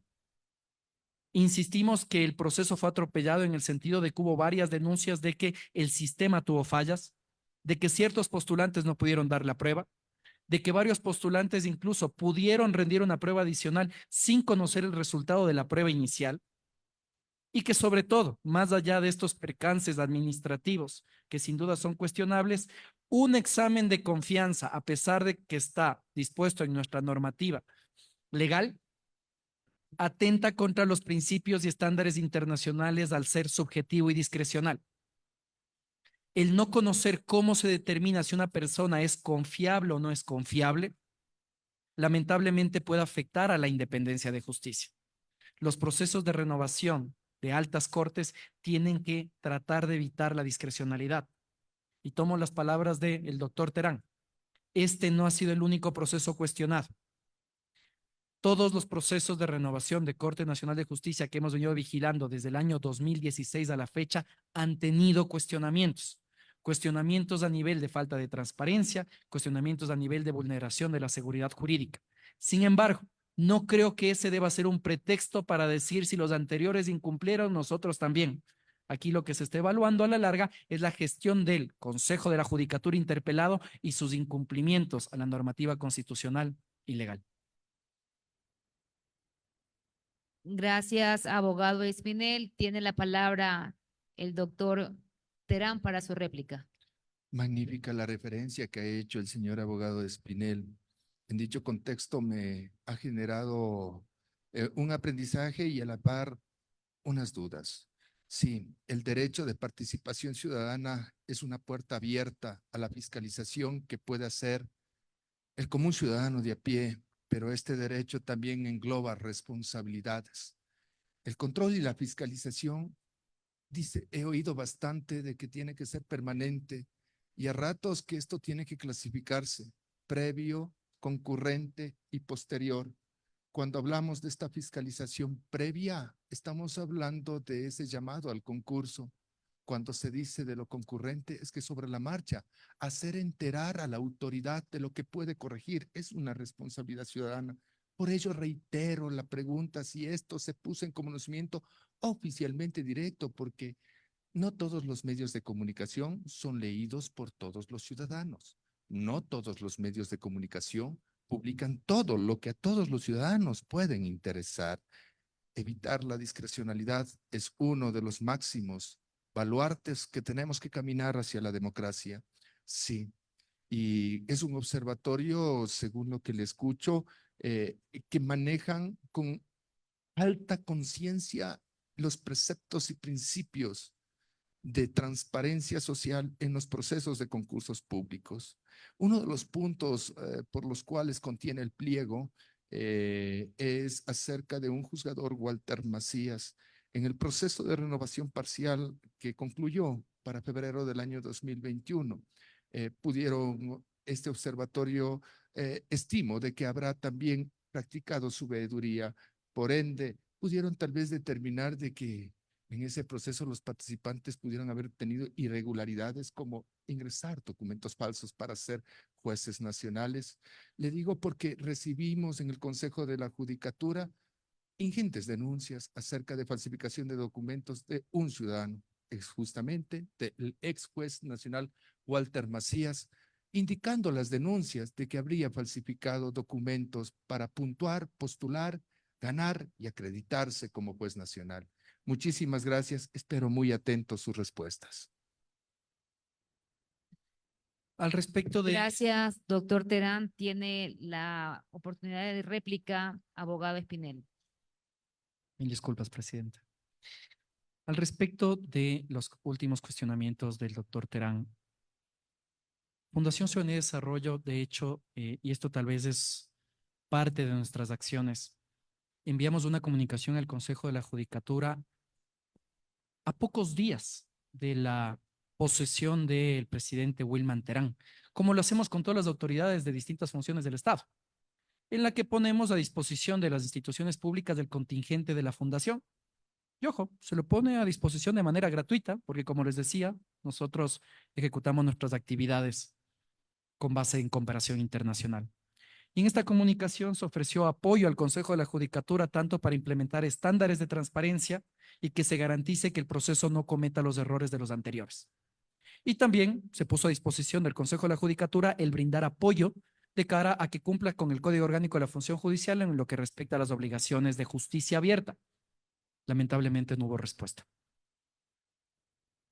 Insistimos que el proceso fue atropellado en el sentido de que hubo varias denuncias de que el sistema tuvo fallas, de que ciertos postulantes no pudieron dar la prueba, de que varios postulantes incluso pudieron rendir una prueba adicional sin conocer el resultado de la prueba inicial y que sobre todo, más allá de estos percances administrativos, que sin duda son cuestionables, un examen de confianza, a pesar de que está dispuesto en nuestra normativa legal, atenta contra los principios y estándares internacionales al ser subjetivo y discrecional. El no conocer cómo se determina si una persona es confiable o no es confiable, lamentablemente puede afectar a la independencia de justicia. Los procesos de renovación de altas cortes tienen que tratar de evitar la discrecionalidad. Y tomo las palabras del doctor Terán. Este no ha sido el único proceso cuestionado. Todos los procesos de renovación de Corte Nacional de Justicia que hemos venido vigilando desde el año 2016 a la fecha han tenido cuestionamientos. Cuestionamientos a nivel de falta de transparencia, cuestionamientos a nivel de vulneración de la seguridad jurídica. Sin embargo, no creo que ese deba ser un pretexto para decir si los anteriores incumplieron, nosotros también. Aquí lo que se está evaluando a la larga es la gestión del Consejo de la Judicatura interpelado y sus incumplimientos a la normativa constitucional y legal. Gracias, abogado Espinel. Tiene la palabra el doctor Terán para su réplica. Magnífica la referencia que ha hecho el señor abogado Espinel. En dicho contexto me ha generado un aprendizaje y a la par unas dudas. Sí, el derecho de participación ciudadana es una puerta abierta a la fiscalización que puede hacer el común ciudadano de a pie, pero este derecho también engloba responsabilidades. El control y la fiscalización, dice, he oído bastante de que tiene que ser permanente y a ratos que esto tiene que clasificarse previo, concurrente y posterior. Cuando hablamos de esta fiscalización previa, estamos hablando de ese llamado al concurso. cuando se dice de lo concurrente es que sobre la marcha, hacer enterar a la autoridad de lo que puede corregir es una responsabilidad ciudadana. Por ello reitero la pregunta si esto se puso en conocimiento oficialmente directo, porque no todos los medios de comunicación son leídos por todos los ciudadanos. No todos los medios de comunicación publican todo lo que a todos los ciudadanos pueden interesar. Evitar la discrecionalidad es uno de los máximos baluartes que tenemos que caminar hacia la democracia. Sí, y es un observatorio, según lo que le escucho, que manejan con alta conciencia los preceptos y principios de transparencia social en los procesos de concursos públicos. Uno de los puntos por los cuales contiene el pliego es acerca de un juzgador, Walter Macías, en el proceso de renovación parcial que concluyó para febrero del año 2021. Este observatorio estimo de que habrá también practicado su veeduría, por ende, pudieron tal vez determinar de que en ese proceso los participantes pudieron haber tenido irregularidades como ingresar documentos falsos para ser jueces nacionales. Le digo porque recibimos en el Consejo de la Judicatura ingentes denuncias acerca de falsificación de documentos de un ciudadano, justamente del ex juez nacional Walter Macías, indicando las denuncias de que habría falsificado documentos para puntuar, postular, ganar y acreditarse como juez nacional. Muchísimas gracias. Espero muy atentos sus respuestas. Al respecto de… Gracias, doctor Terán. Tiene la oportunidad de réplica, abogado Espinel. Mil disculpas, presidenta. Al respecto de los últimos cuestionamientos del doctor Terán, Fundación Ciudadanía y Desarrollo, de hecho, y esto tal vez es parte de nuestras acciones, enviamos una comunicación al Consejo de la Judicatura a pocos días de la posesión del presidente Wilman Terán, como lo hacemos con todas las autoridades de distintas funciones del Estado, en la que ponemos a disposición de las instituciones públicas del contingente de la Fundación. Y ojo, se lo pone a disposición de manera gratuita, porque como les decía, nosotros ejecutamos nuestras actividades con base en cooperación internacional. Y en esta comunicación se ofreció apoyo al Consejo de la Judicatura tanto para implementar estándares de transparencia y que se garantice que el proceso no cometa los errores de los anteriores. Y también se puso a disposición del Consejo de la Judicatura el brindar apoyo de cara a que cumpla con el Código Orgánico de la Función Judicial en lo que respecta a las obligaciones de justicia abierta. Lamentablemente no hubo respuesta.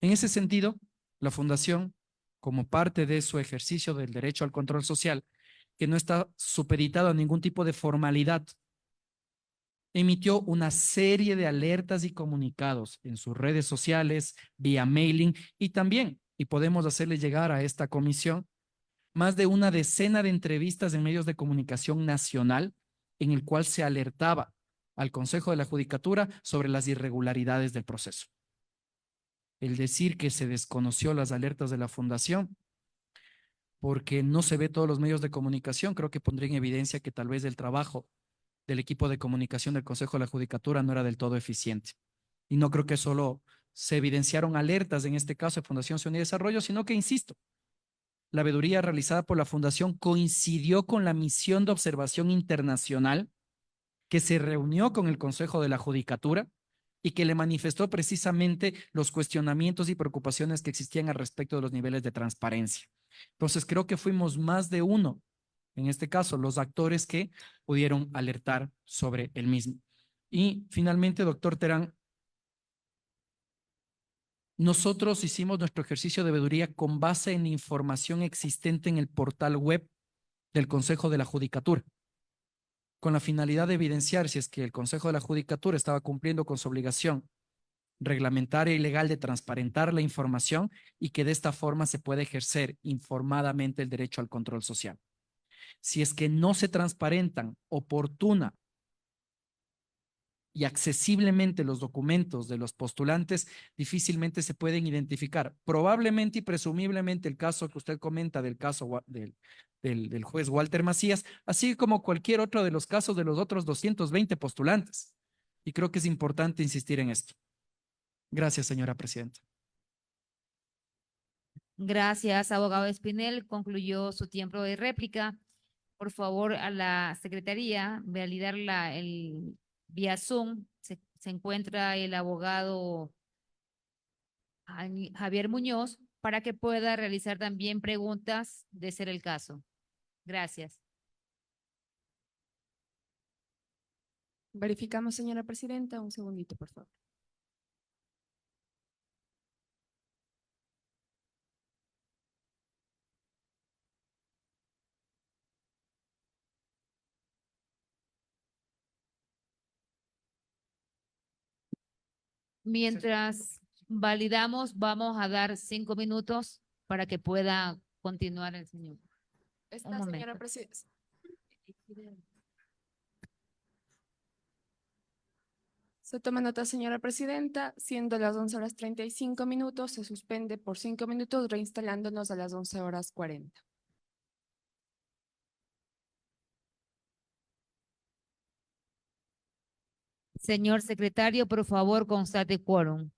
En ese sentido, la Fundación, como parte de su ejercicio del derecho al control social, que no está supeditado a ningún tipo de formalidad, emitió una serie de alertas y comunicados en sus redes sociales, vía mailing y también, y podemos hacerle llegar a esta comisión, más de una decena de entrevistas en medios de comunicación nacional en el cual se alertaba al Consejo de la Judicatura sobre las irregularidades del proceso. El decir que se desconoció las alertas de la Fundación porque no se ve todos los medios de comunicación, creo que pondría en evidencia que tal vez el trabajo del equipo de comunicación del Consejo de la Judicatura no era del todo eficiente. Y no creo que solo se evidenciaron alertas en este caso de Fundación Ciudadanía y Desarrollo, sino que, insisto, la veeduría realizada por la Fundación coincidió con la misión de observación internacional que se reunió con el Consejo de la Judicatura y que le manifestó precisamente los cuestionamientos y preocupaciones que existían al respecto de los niveles de transparencia. Entonces, creo que fuimos más de uno, en este caso, los actores que pudieron alertar sobre el mismo. Y finalmente, doctor Terán, nosotros hicimos nuestro ejercicio de veeduría con base en información existente en el portal web del Consejo de la Judicatura, con la finalidad de evidenciar si es que el Consejo de la Judicatura estaba cumpliendo con su obligación reglamentaria y legal de transparentar la información y que de esta forma se puede ejercer informadamente el derecho al control social. Si es que no se transparentan oportuna y accesiblemente los documentos de los postulantes, difícilmente se pueden identificar. Probablemente y presumiblemente el caso que usted comenta del caso del juez Walter Macías, así como cualquier otro de los casos de los otros 220 postulantes. Y creo que es importante insistir en esto. Gracias, señora presidenta. Gracias, abogado Espinel. Concluyó su tiempo de réplica. Por favor, a la secretaría, validar el vía Zoom. Se encuentra el abogado Javier Muñoz para que pueda realizar también preguntas de ser el caso. Gracias. Verificamos, señora presidenta. Un segundito, por favor. Mientras validamos, vamos a dar 5 minutos para que pueda continuar el señor. Está, Un señora momento. presidenta. Se toma nota, señora presidenta. Siendo las 11:35, se suspende por 5 minutos, reinstalándonos a las 11:40. Señor secretario, por favor, constate quórum.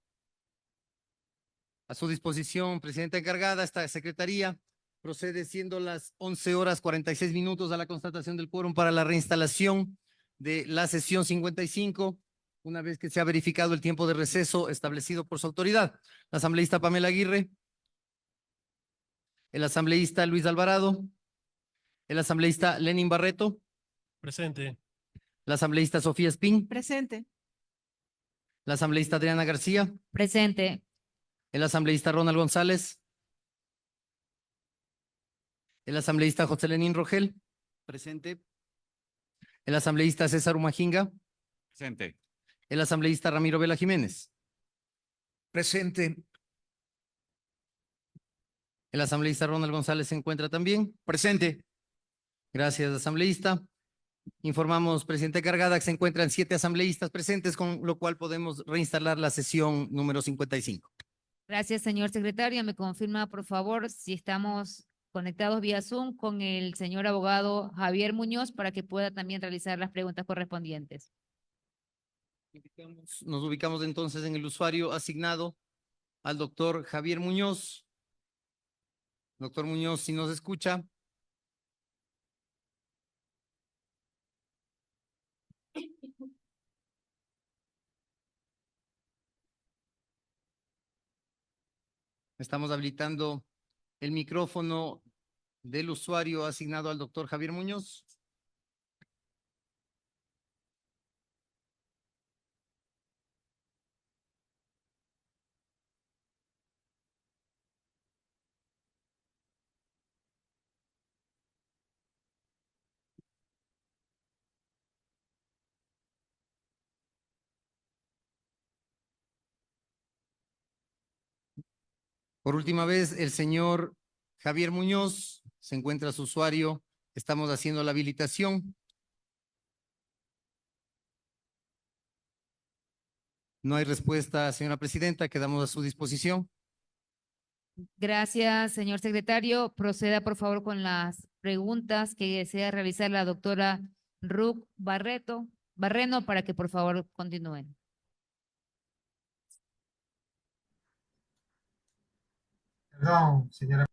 A su disposición, presidenta encargada, esta secretaría procede siendo las 11:46 a la constatación del quórum para la reinstalación de la sesión 55, una vez que se ha verificado el tiempo de receso establecido por su autoridad. La asambleísta Pamela Aguirre, el asambleísta Luis Alvarado, el asambleísta Lenin Barreto, Presente. la asambleísta Sofía Espín, Presente. la asambleísta Adriana García, Presente. el asambleísta Ronald González, el asambleísta José Lenín Rogel, Presente. el asambleísta César Umajinga, Presente. el asambleísta Ramiro Vela Jiménez, Presente. el asambleísta Ronald González se encuentra también. Presente. Gracias, asambleísta. Informamos, presidenta encargada, que se encuentran 7 asambleístas presentes, con lo cual podemos reinstalar la sesión número 55. Gracias, señor secretario. Me confirma, por favor, si estamos conectados vía Zoom con el señor abogado Javier Muñoz para que pueda también realizar las preguntas correspondientes. Nos ubicamos entonces en el usuario asignado al doctor Javier Muñoz. Doctor Muñoz, si nos escucha. Estamos habilitando el micrófono del usuario asignado al doctor Javier Muñoz. Por última vez, el señor Javier Muñoz se encuentra su usuario. Estamos haciendo la habilitación. No hay respuesta, señora presidenta. Quedamos a su disposición. Gracias, señor secretario. Proceda, por favor, con las preguntas que desea realizar la doctora Ruth Barreno para que, por favor, continúen. Perdón, señora.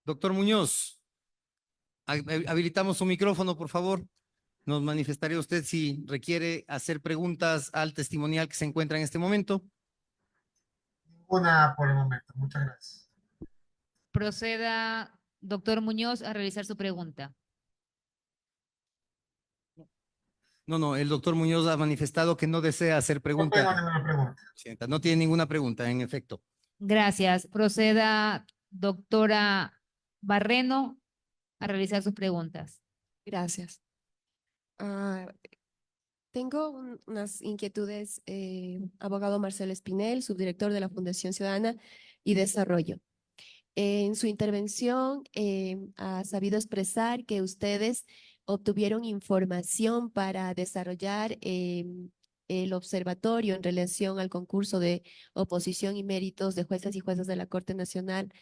Doctor Muñoz, habilitamos su micrófono, por favor. Nos manifestaría usted si requiere hacer preguntas al testimonial que se encuentra en este momento. Ninguna por el momento. Muchas gracias. Proceda, doctor Muñoz, a realizar su pregunta. No, el doctor Muñoz ha manifestado que no desea hacer No tengo preguntas. ninguna pregunta. Presidenta. No tiene ninguna pregunta, en efecto. Gracias. Proceda, doctora Barreno, a realizar sus preguntas. Gracias. Tengo unas inquietudes, abogado Marcelo Espinel, subdirector de la Fundación Ciudadana y Desarrollo. En su intervención ha sabido expresar que ustedes obtuvieron información para desarrollar el observatorio en relación al concurso de oposición y méritos de jueces y juezas de la Corte Nacional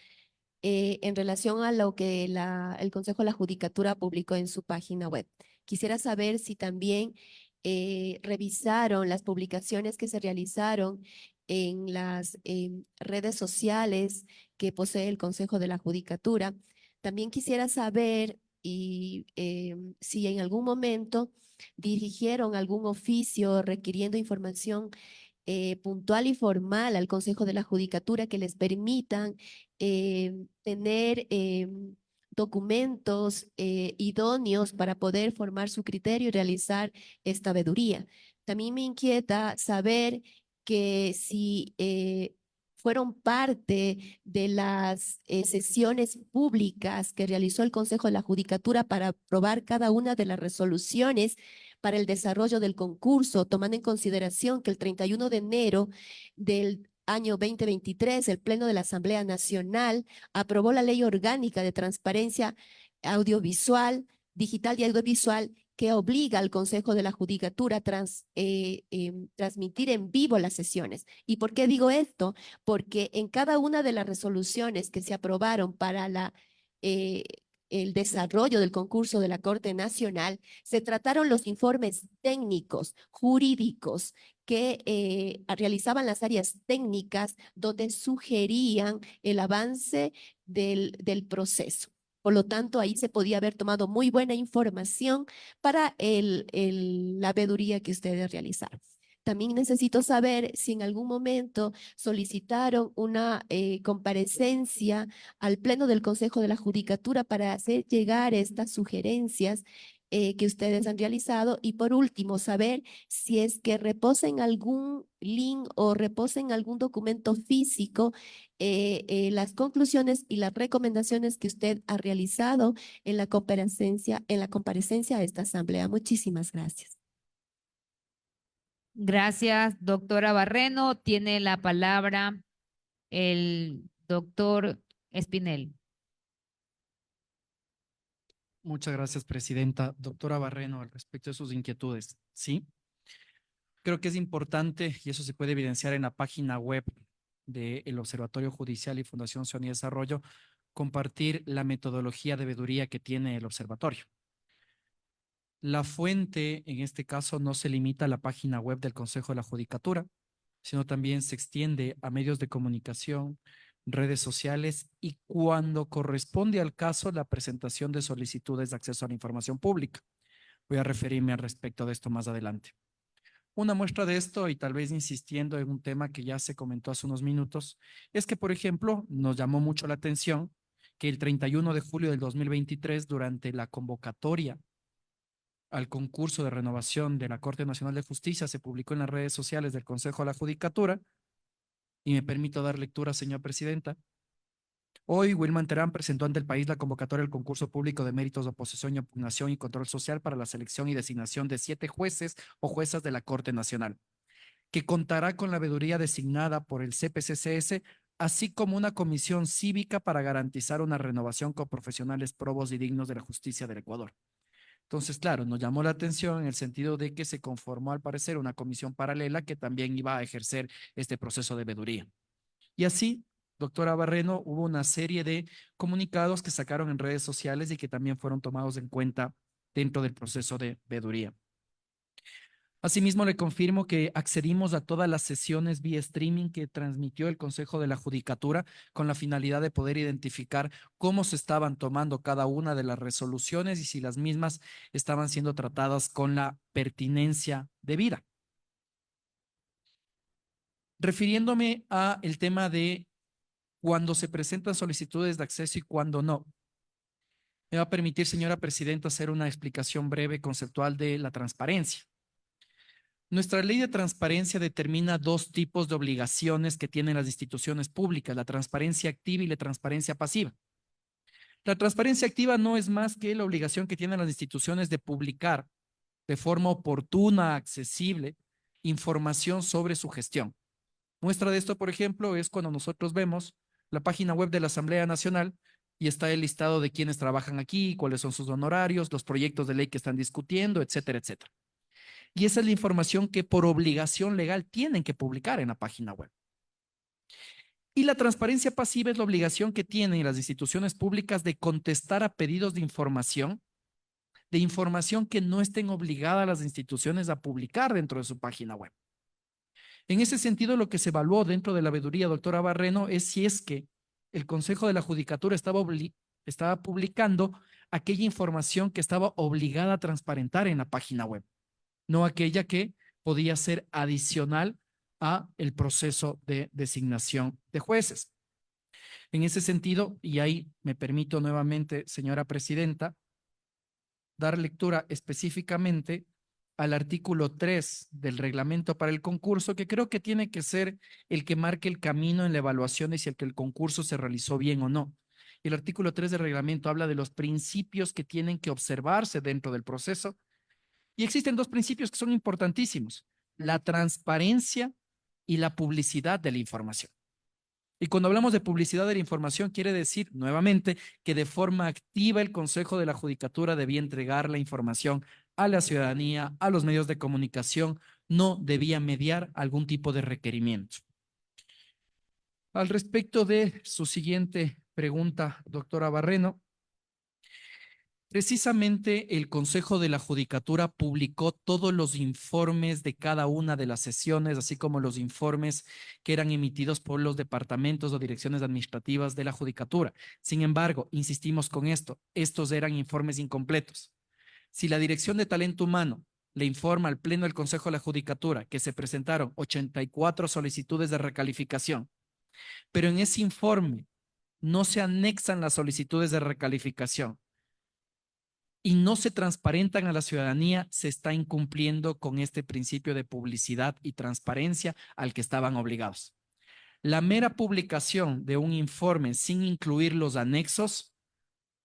en relación a lo que el Consejo de la Judicatura publicó en su página web. Quisiera saber si también revisaron las publicaciones que se realizaron en las redes sociales que posee el Consejo de la Judicatura. También quisiera saber si en algún momento dirigieron algún oficio requiriendo información puntual y formal al Consejo de la Judicatura que les permitan tener documentos idóneos para poder formar su criterio y realizar esta veeduría. También me inquieta saber que si fueron parte de las sesiones públicas que realizó el Consejo de la Judicatura para aprobar cada una de las resoluciones para el desarrollo del concurso, tomando en consideración que el 31 de enero del año 2023, el Pleno de la Asamblea Nacional aprobó la Ley Orgánica de Transparencia Audiovisual, Digital y Audiovisual, que obliga al Consejo de la Judicatura a transmitir en vivo las sesiones. ¿Y por qué digo esto? Porque en cada una de las resoluciones que se aprobaron para el desarrollo del concurso de la Corte Nacional, se trataron los informes técnicos, jurídicos, que realizaban las áreas técnicas donde sugerían el avance del proceso. Por lo tanto, ahí se podía haber tomado muy buena información para la veeduría que ustedes realizaron. También necesito saber si en algún momento solicitaron una comparecencia al Pleno del Consejo de la Judicatura para hacer llegar estas sugerencias que ustedes han realizado. Y por último, saber si es que reposa en algún link o reposa en algún documento físico las conclusiones y las recomendaciones que usted ha realizado en la comparecencia a esta asamblea. Muchísimas gracias. Gracias, doctora Barreno. Tiene la palabra el doctor Espinel. Muchas gracias, presidenta. Doctora Barreno, al respecto de sus inquietudes, ¿sí? Creo que es importante, y eso se puede evidenciar en la página web del Observatorio Judicial y Fundación Ciudadanía y Desarrollo, compartir la metodología de veeduría que tiene el observatorio. La fuente, en este caso, no se limita a la página web del Consejo de la Judicatura, sino también se extiende a medios de comunicación, redes sociales y, cuando corresponde al caso, la presentación de solicitudes de acceso a la información pública. Voy a referirme al respecto de esto más adelante. Una muestra de esto, y tal vez insistiendo en un tema que ya se comentó hace unos minutos, es que, por ejemplo, nos llamó mucho la atención que el 31 de julio del 2023, durante la convocatoria al concurso de renovación de la Corte Nacional de Justicia, se publicó en las redes sociales del Consejo de la Judicatura, y me permito dar lectura, señora presidenta. Hoy, Wilman Terán presentó ante el país la convocatoria del concurso público de méritos de oposición y opugnación y control social para la selección y designación de 7 jueces o juezas de la Corte Nacional, que contará con la veeduría designada por el CPCCS, así como una comisión cívica para garantizar una renovación con profesionales probos y dignos de la justicia del Ecuador. Entonces, claro, nos llamó la atención en el sentido de que se conformó, al parecer, una comisión paralela que también iba a ejercer este proceso de veeduría. Y así, doctora Barreno, hubo una serie de comunicados que sacaron en redes sociales y que también fueron tomados en cuenta dentro del proceso de veeduría. Asimismo, le confirmo que accedimos a todas las sesiones vía streaming que transmitió el Consejo de la Judicatura, con la finalidad de poder identificar cómo se estaban tomando cada una de las resoluciones y si las mismas estaban siendo tratadas con la pertinencia debida. Refiriéndome a el tema de cuando se presentan solicitudes de acceso y cuando no, me va a permitir, señora presidenta, hacer una explicación breve conceptual de la transparencia. Nuestra ley de transparencia determina 2 tipos de obligaciones que tienen las instituciones públicas: la transparencia activa y la transparencia pasiva. La transparencia activa no es más que la obligación que tienen las instituciones de publicar de forma oportuna, accesible, información sobre su gestión. Muestra de esto, por ejemplo, es cuando nosotros vemos la página web de la Asamblea Nacional y está el listado de quienes trabajan aquí, cuáles son sus honorarios, los proyectos de ley que están discutiendo, etcétera, etcétera. Y esa es la información que por obligación legal tienen que publicar en la página web. Y la transparencia pasiva es la obligación que tienen las instituciones públicas de contestar a pedidos de información que no estén obligadas las instituciones a publicar dentro de su página web. En ese sentido, lo que se evaluó dentro de la veeduría, doctora Barreno, es si es que el Consejo de la Judicatura estaba publicando aquella información que estaba obligada a transparentar en la página web, no aquella que podía ser adicional a el proceso de designación de jueces. En ese sentido, y ahí me permito nuevamente, señora presidenta, dar lectura específicamente al artículo 3 del reglamento para el concurso, que creo que tiene que ser el que marque el camino en la evaluación de si el concurso se realizó bien o no. El artículo 3 del reglamento habla de los principios que tienen que observarse dentro del proceso, y existen dos principios que son importantísimos: la transparencia y la publicidad de la información. Y cuando hablamos de publicidad de la información, quiere decir, nuevamente, que de forma activa el Consejo de la Judicatura debía entregar la información a la ciudadanía, a los medios de comunicación, no debía mediar algún tipo de requerimiento. Al respecto de su siguiente pregunta, doctora Barreno, precisamente el Consejo de la Judicatura publicó todos los informes de cada una de las sesiones, así como los informes que eran emitidos por los departamentos o direcciones administrativas de la Judicatura. Sin embargo, insistimos con esto, estos eran informes incompletos. Si la Dirección de Talento Humano le informa al Pleno del Consejo de la Judicatura que se presentaron 84 solicitudes de recalificación, pero en ese informe no se anexan las solicitudes de recalificación y no se transparentan a la ciudadanía, se está incumpliendo con este principio de publicidad y transparencia al que estaban obligados. La mera publicación de un informe sin incluir los anexos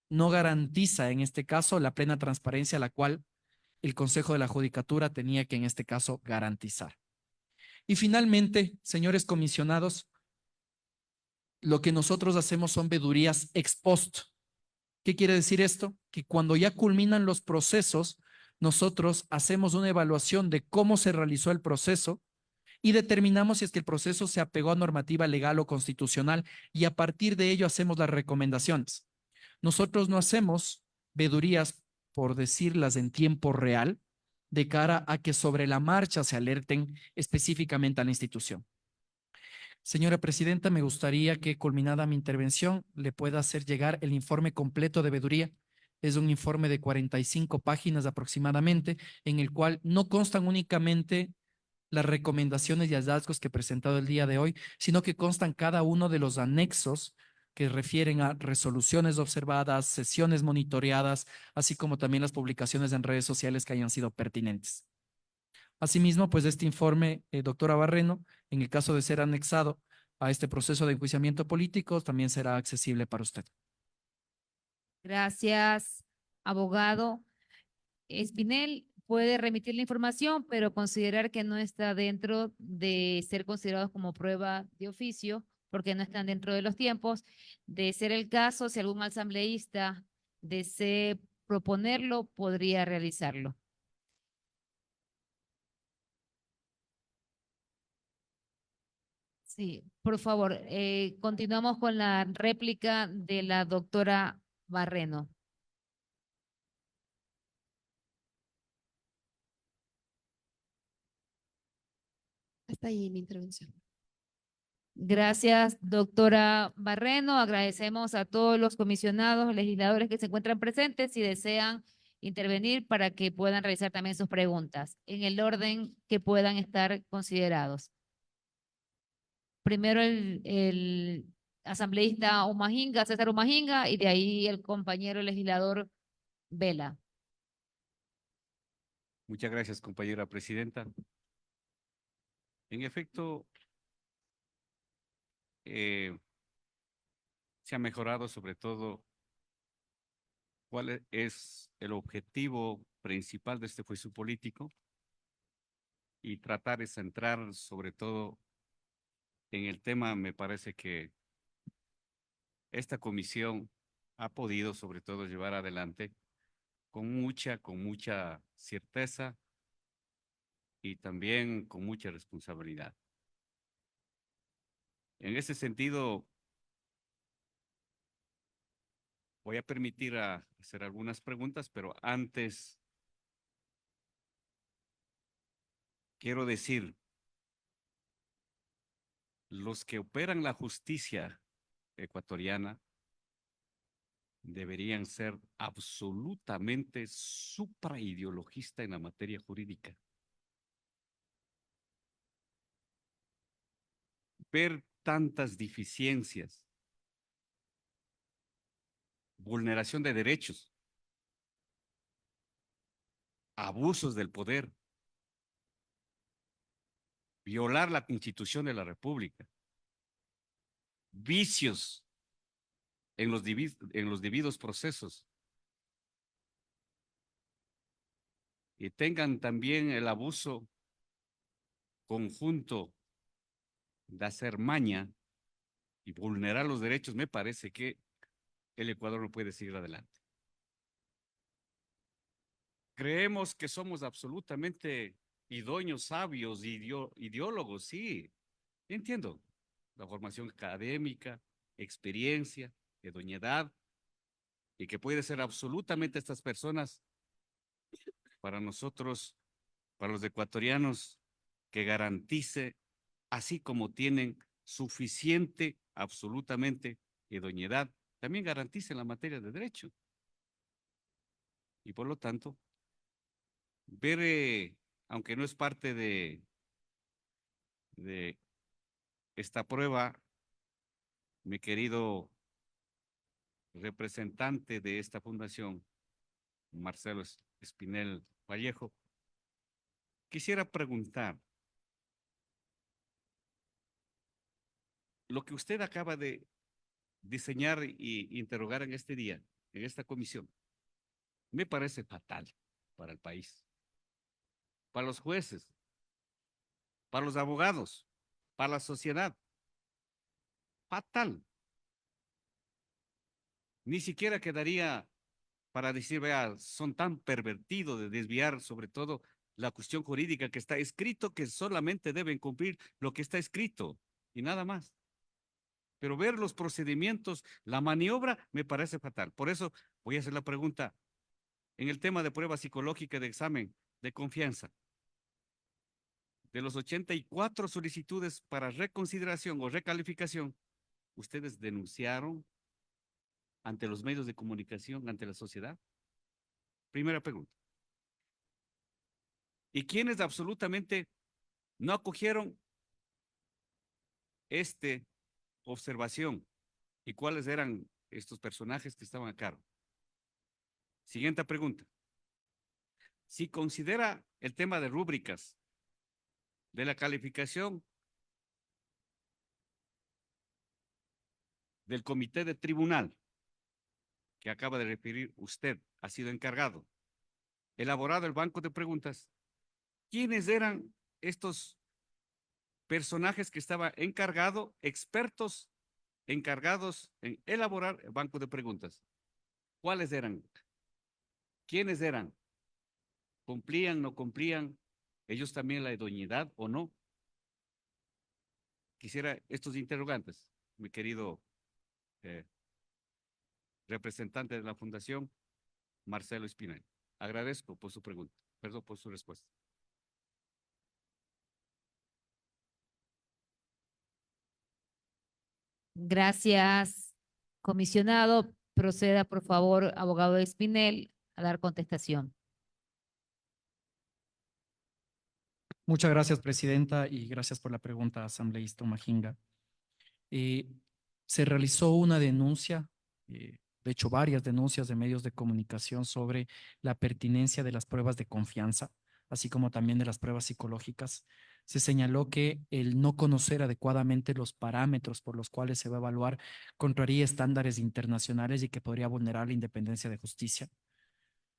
no garantiza, en este caso, la plena transparencia a la cual el Consejo de la Judicatura tenía que, en este caso, garantizar. Y finalmente, señores comisionados, lo que nosotros hacemos son veedurías ex post. ¿Qué quiere decir esto? Que cuando ya culminan los procesos, nosotros hacemos una evaluación de cómo se realizó el proceso y determinamos si es que el proceso se apegó a normativa legal o constitucional, y a partir de ello hacemos las recomendaciones. Nosotros no hacemos veedurías, por decirlas en tiempo real, de cara a que sobre la marcha se alerten específicamente a la institución. Señora presidenta, me gustaría que, culminada mi intervención, le pueda hacer llegar el informe completo de veeduría. Es un informe de 45 páginas aproximadamente, en el cual no constan únicamente las recomendaciones y hallazgos que he presentado el día de hoy, sino que constan cada uno de los anexos que refieren a resoluciones observadas, sesiones monitoreadas, así como también las publicaciones en redes sociales que hayan sido pertinentes. Asimismo, pues este informe, doctora Barreno, en el caso de ser anexado a este proceso de enjuiciamiento político, también será accesible para usted. Gracias, abogado. Espinel puede remitir la información, pero considerar que no está dentro de ser considerados como prueba de oficio, porque no están dentro de los tiempos. De ser el caso, si algún asambleísta desee proponerlo, podría realizarlo. Sí, por favor, continuamos con la réplica de la doctora Barreno. Hasta ahí mi intervención. Gracias, doctora Barreno. Agradecemos a todos los comisionados, legisladores que se encuentran presentes y desean intervenir para que puedan realizar también sus preguntas en el orden que puedan estar considerados. Primero el asambleísta Umajinga, César Umajinga, y de ahí el compañero legislador Vela. Muchas gracias, compañera presidenta. En efecto, se ha mejorado sobre todo cuál es el objetivo principal de este juicio político y tratar de centrar sobre todo en el tema. Me parece que esta comisión ha podido sobre todo llevar adelante con mucha certeza y también con mucha responsabilidad. En ese sentido, voy a permitir hacer algunas preguntas, pero antes quiero decir los que operan la justicia ecuatoriana deberían ser absolutamente supraideologistas en la materia jurídica. Ver tantas deficiencias, vulneración de derechos, abusos del poder, violar la Constitución de la República, vicios en los debidos procesos, y tengan también el abuso conjunto de hacer maña y vulnerar los derechos, me parece que el Ecuador no puede seguir adelante. Creemos que somos absolutamente idóneos, sabios, ideólogos, sí, entiendo. La formación académica, experiencia, idoneidad, y que puede ser absolutamente estas personas para nosotros, para los ecuatorianos, que garantice, así como tienen suficiente, absolutamente, idoneidad, también garantice la materia de derecho. Y por lo tanto, ver, aunque no es parte de esta prueba, mi querido representante de esta fundación, Marcelo Espinel Vallejo, quisiera preguntar, lo que usted acaba de diseñar y interrogar en este día, en esta comisión, me parece fatal para el país, para los jueces, para los abogados, para la sociedad. Fatal. Ni siquiera quedaría para decir, vea, son tan pervertidos de desviar sobre todo la cuestión jurídica que está escrito, que solamente deben cumplir lo que está escrito y nada más. Pero ver los procedimientos, la maniobra, me parece fatal. Por eso voy a hacer la pregunta en el tema de prueba psicológica de examen de confianza. De los 84 solicitudes para reconsideración o recalificación, ¿ustedes denunciaron ante los medios de comunicación, ante la sociedad? Primera pregunta. ¿Y quiénes absolutamente no acogieron esta observación? ¿Y cuáles eran estos personajes que estaban a cargo? Siguiente pregunta. Si considera el tema de rúbricas de la calificación del comité de tribunal que acaba de referir usted, ha sido encargado, elaborado el banco de preguntas, ¿quiénes eran estos personajes que estaban encargados, expertos encargados en elaborar el banco de preguntas? ¿Cuáles eran? ¿Quiénes eran? ¿Cumplían, no cumplían ellos también la idoneidad o no? Quisiera estos interrogantes, mi querido representante de la Fundación, Marcelo Espinel. Agradezco por su pregunta, perdón por su respuesta. Gracias, comisionado. Proceda, por favor, abogado Espinel, a dar contestación. Muchas gracias, presidenta, y gracias por la pregunta, asambleísta Majinga. Se realizó una denuncia, de hecho varias denuncias de medios de comunicación sobre la pertinencia de las pruebas de confianza, así como también de las pruebas psicológicas. Se señaló que el no conocer adecuadamente los parámetros por los cuales se va a evaluar contraría estándares internacionales y que podría vulnerar la independencia de justicia.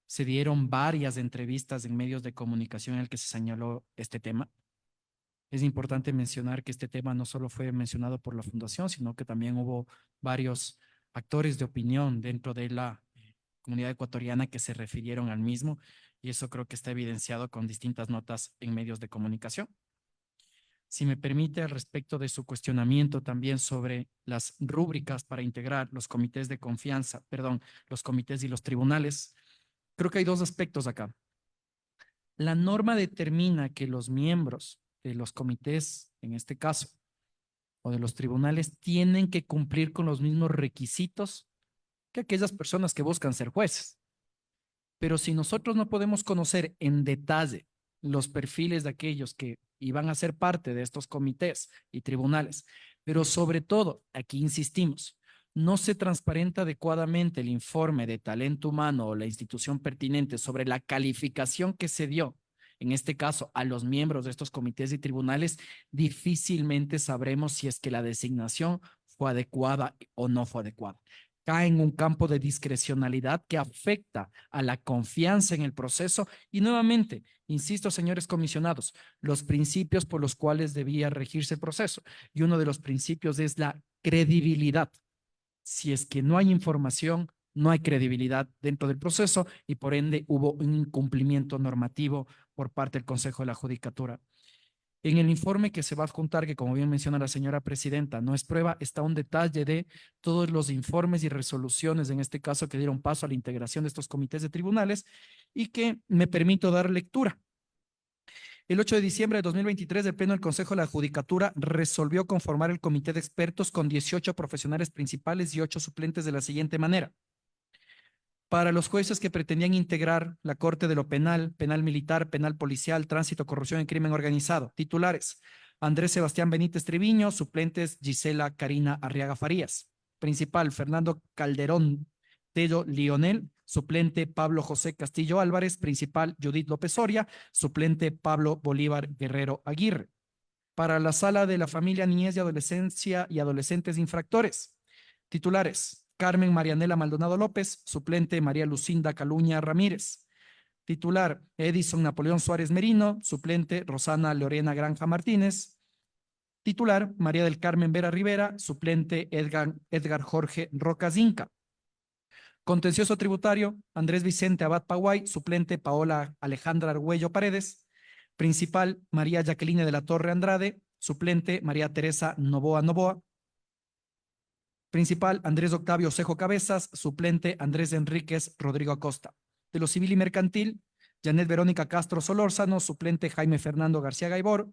Se dieron varias entrevistas en medios de comunicación en el que se señaló este tema. Es importante mencionar que este tema no solo fue mencionado por la Fundación, sino que también hubo varios actores de opinión dentro de la comunidad ecuatoriana que se refirieron al mismo, y eso creo que está evidenciado con distintas notas en medios de comunicación. Si me permite, al respecto de su cuestionamiento también sobre las rúbricas para integrar los comités de confianza, los comités y los tribunales, creo que hay dos aspectos acá. La norma determina que los miembros de los comités, en este caso, o de los tribunales tienen que cumplir con los mismos requisitos que aquellas personas que buscan ser jueces. Pero si nosotros no podemos conocer en detalle los perfiles de aquellos que iban a ser parte de estos comités y tribunales, pero sobre todo, aquí insistimos, no se transparenta adecuadamente el informe de talento humano o la institución pertinente sobre la calificación que se dio, en este caso, a los miembros de estos comités y tribunales, difícilmente sabremos si es que la designación fue adecuada o no fue adecuada. Cae en un campo de discrecionalidad que afecta a la confianza en el proceso y nuevamente, insisto, señores comisionados, los principios por los cuales debía regirse el proceso. Y uno de los principios es la credibilidad. Si es que no hay información, no hay credibilidad dentro del proceso y por ende hubo un incumplimiento normativo por parte del Consejo de la Judicatura. En el informe que se va a adjuntar, que como bien menciona la señora presidenta, no es prueba, está un detalle de todos los informes y resoluciones, en este caso, que dieron paso a la integración de estos comités de tribunales y que me permito dar lectura. El 8 de diciembre de 2023, el Pleno del Consejo de la Judicatura resolvió conformar el comité de expertos con 18 profesionales principales y 8 suplentes de la siguiente manera. Para los jueces que pretendían integrar la Corte de lo Penal, Penal Militar, Penal Policial, Tránsito, Corrupción y Crimen Organizado. Titulares: Andrés Sebastián Benítez Triviño, suplentes Gisela Karina Arriaga Farías. Principal: Fernando Calderón Tello Lionel, suplente Pablo José Castillo Álvarez, principal Judith López Soria, suplente Pablo Bolívar Guerrero Aguirre. Para la Sala de la Familia, Niñez y Adolescencia y Adolescentes Infractores. Titulares: Carmen Marianela Maldonado López, suplente María Lucinda Caluña Ramírez. Titular: Edison Napoleón Suárez Merino, suplente Rosana Lorena Granja Martínez. Titular: María del Carmen Vera Rivera, suplente Edgar Jorge Rocas Inca. Contencioso tributario: Andrés Vicente Abad Paguay, suplente Paola Alejandra Argüello Paredes. Principal: María Jacqueline de la Torre Andrade, suplente María Teresa Novoa. Principal: Andrés Octavio Cejo Cabezas, suplente Andrés Enríquez Rodrigo Acosta. De lo civil y mercantil: Janet Verónica Castro Solórzano, suplente Jaime Fernando García Gaibor.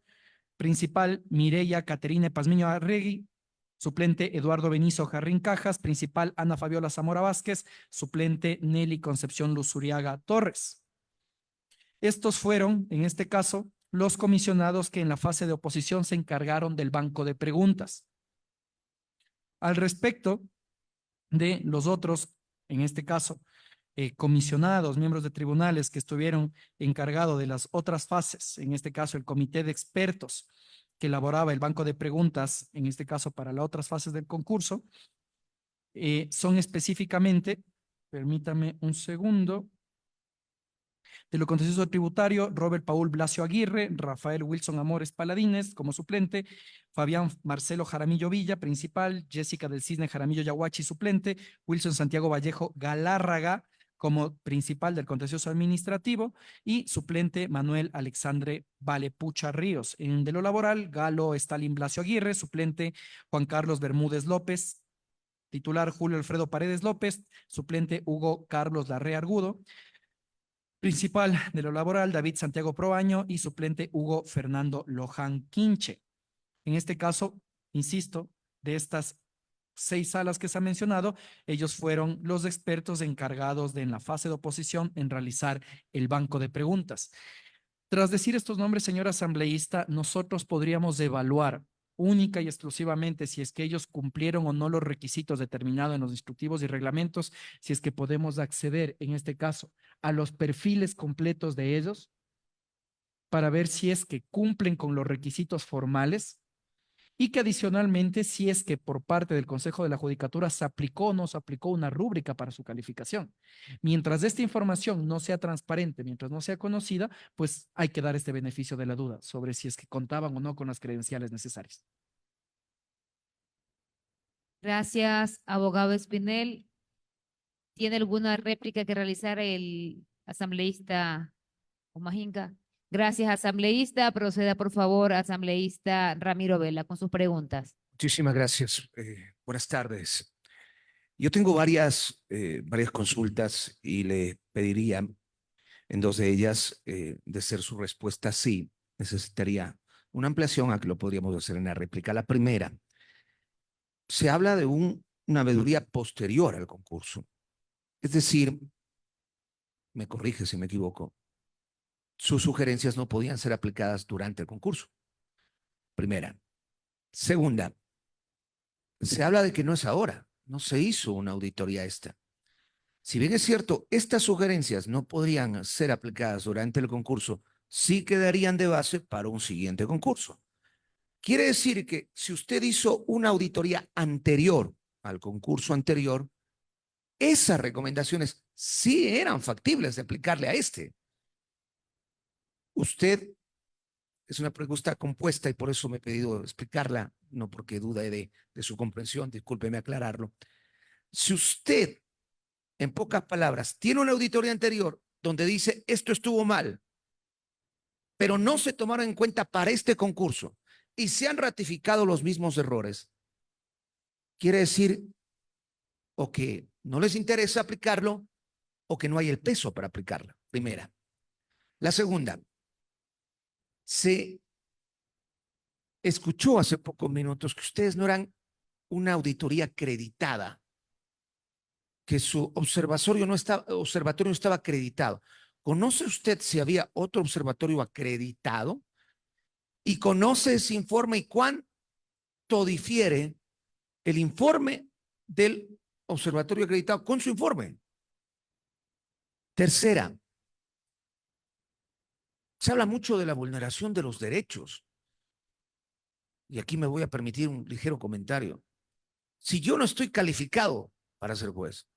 Principal: Mireya Caterine Pazmiño Arregui, suplente Eduardo Benizo Jarrín Cajas. Principal: Ana Fabiola Zamora Vázquez, suplente Nelly Concepción Luzuriaga Torres. Estos fueron, en este caso, los comisionados que en la fase de oposición se encargaron del banco de preguntas. Al respecto de los otros, en este caso, comisionados, miembros de tribunales que estuvieron encargados de las otras fases, en este caso el comité de expertos que elaboraba el banco de preguntas, en este caso para las otras fases del concurso, son específicamente, permítame un segundo, de lo contencioso tributario: Robert Paul Blasio Aguirre, Rafael Wilson Amores Paladines como suplente, Fabián Marcelo Jaramillo Villa, principal, Jessica del Cisne Jaramillo Yaguachi, suplente, Wilson Santiago Vallejo Galárraga como principal del contencioso administrativo y suplente Manuel Alexandre Valepucha Ríos. En de lo laboral: Galo Stalin Blasio Aguirre, suplente Juan Carlos Bermúdez López, titular Julio Alfredo Paredes López, suplente Hugo Carlos Larrea Argudo. Principal de lo laboral: David Santiago Proaño y suplente Hugo Fernando Loján Quinche. En este caso, insisto, de estas 6 salas que se han mencionado, ellos fueron los expertos encargados de, en la fase de oposición, en realizar el banco de preguntas. Tras decir estos nombres, señor asambleísta, nosotros podríamos evaluar única y exclusivamente si es que ellos cumplieron o no los requisitos determinados en los instructivos y reglamentos, si es que podemos acceder, en este caso, a los perfiles completos de ellos para ver si es que cumplen con los requisitos formales y que adicionalmente si es que por parte del Consejo de la Judicatura se aplicó o no se aplicó una rúbrica para su calificación. Mientras esta información no sea transparente, mientras no sea conocida, pues hay que dar este beneficio de la duda sobre si es que contaban o no con las credenciales necesarias. Gracias, abogado Espinel. ¿Tiene alguna réplica que realizar el asambleísta Omajinca? Gracias, asambleísta. Proceda, por favor, asambleísta Ramiro Vela, con sus preguntas. Muchísimas gracias. Buenas tardes. Yo tengo varias consultas y le pediría en 2 de ellas, de ser su respuesta sí, necesitaría una ampliación a que lo podríamos hacer en la réplica. La primera, se habla de una veeduría posterior al concurso. Es decir, me corrige si me equivoco, sus sugerencias no podían ser aplicadas durante el concurso. Primera. Segunda, se habla de que no es ahora, no se hizo una auditoría esta. Si bien es cierto, estas sugerencias no podrían ser aplicadas durante el concurso, sí quedarían de base para un siguiente concurso. Quiere decir que si usted hizo una auditoría anterior al concurso anterior, esas recomendaciones sí eran factibles de aplicarle a este. Usted, es una pregunta compuesta y por eso me he pedido explicarla, no porque dude de su comprensión, discúlpeme aclararlo. Si usted, en pocas palabras, tiene una auditoría anterior donde dice esto estuvo mal, pero no se tomaron en cuenta para este concurso y se han ratificado los mismos errores, quiere decir o que no les interesa aplicarlo o que no hay el peso para aplicarlo. Primera. La segunda, se escuchó hace pocos minutos que ustedes no eran una auditoría acreditada, que su observatorio no estaba acreditado. ¿Conoce usted si había otro observatorio acreditado? ¿Y conoce ese informe y cuánto difiere el informe del observatorio acreditado con su informe? Tercera, se habla mucho de la vulneración de los derechos. Y aquí me voy a permitir un ligero comentario. Si yo no estoy calificado para ser juez,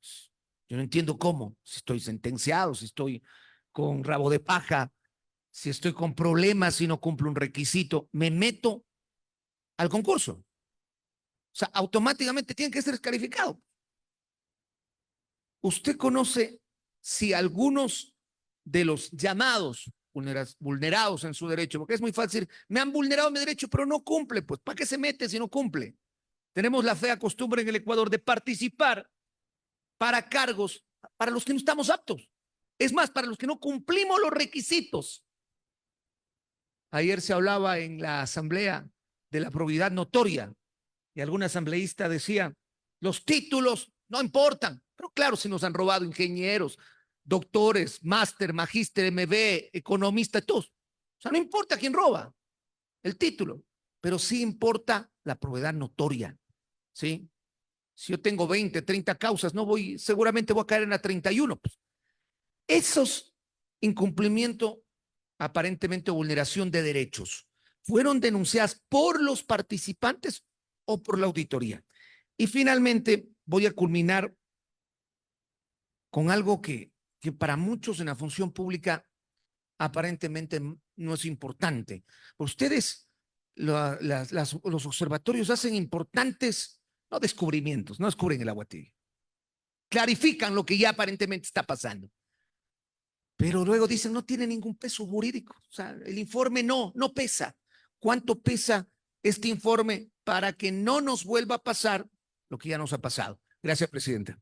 yo no entiendo cómo, si estoy sentenciado, si estoy con rabo de paja, si estoy con problemas, si no cumplo un requisito, me meto al concurso. O sea, automáticamente tiene que ser descalificado. ¿Usted conoce si algunos de los llamados vulnerados en su derecho, porque es muy fácil, me han vulnerado mi derecho, pero no cumple, pues ¿para qué se mete si no cumple? Tenemos la fea costumbre en el Ecuador de participar para cargos para los que no estamos aptos. Es más, para los que no cumplimos los requisitos. Ayer se hablaba en la asamblea de la probidad notoria y algún asambleísta decía, los títulos no importan, pero claro, si nos han robado ingenieros, doctores, máster, magíster, MB, economista, todos. O sea, no importa quién roba el título, pero sí importa la probidad notoria, ¿sí? Si yo tengo 20, 30 causas, seguramente voy a caer en la 31. Pues. Esos incumplimientos, aparentemente vulneración de derechos, fueron denunciadas por los participantes o por la auditoría. Y finalmente voy a culminar con algo que para muchos en la función pública aparentemente no es importante. Ustedes, los observatorios hacen importantes, no descubrimientos, no descubren el agua tibia. Clarifican lo que ya aparentemente está pasando. Pero luego dicen, no tiene ningún peso jurídico. O sea, el informe no pesa. ¿Cuánto pesa este informe para que no nos vuelva a pasar lo que ya nos ha pasado? Gracias, presidenta.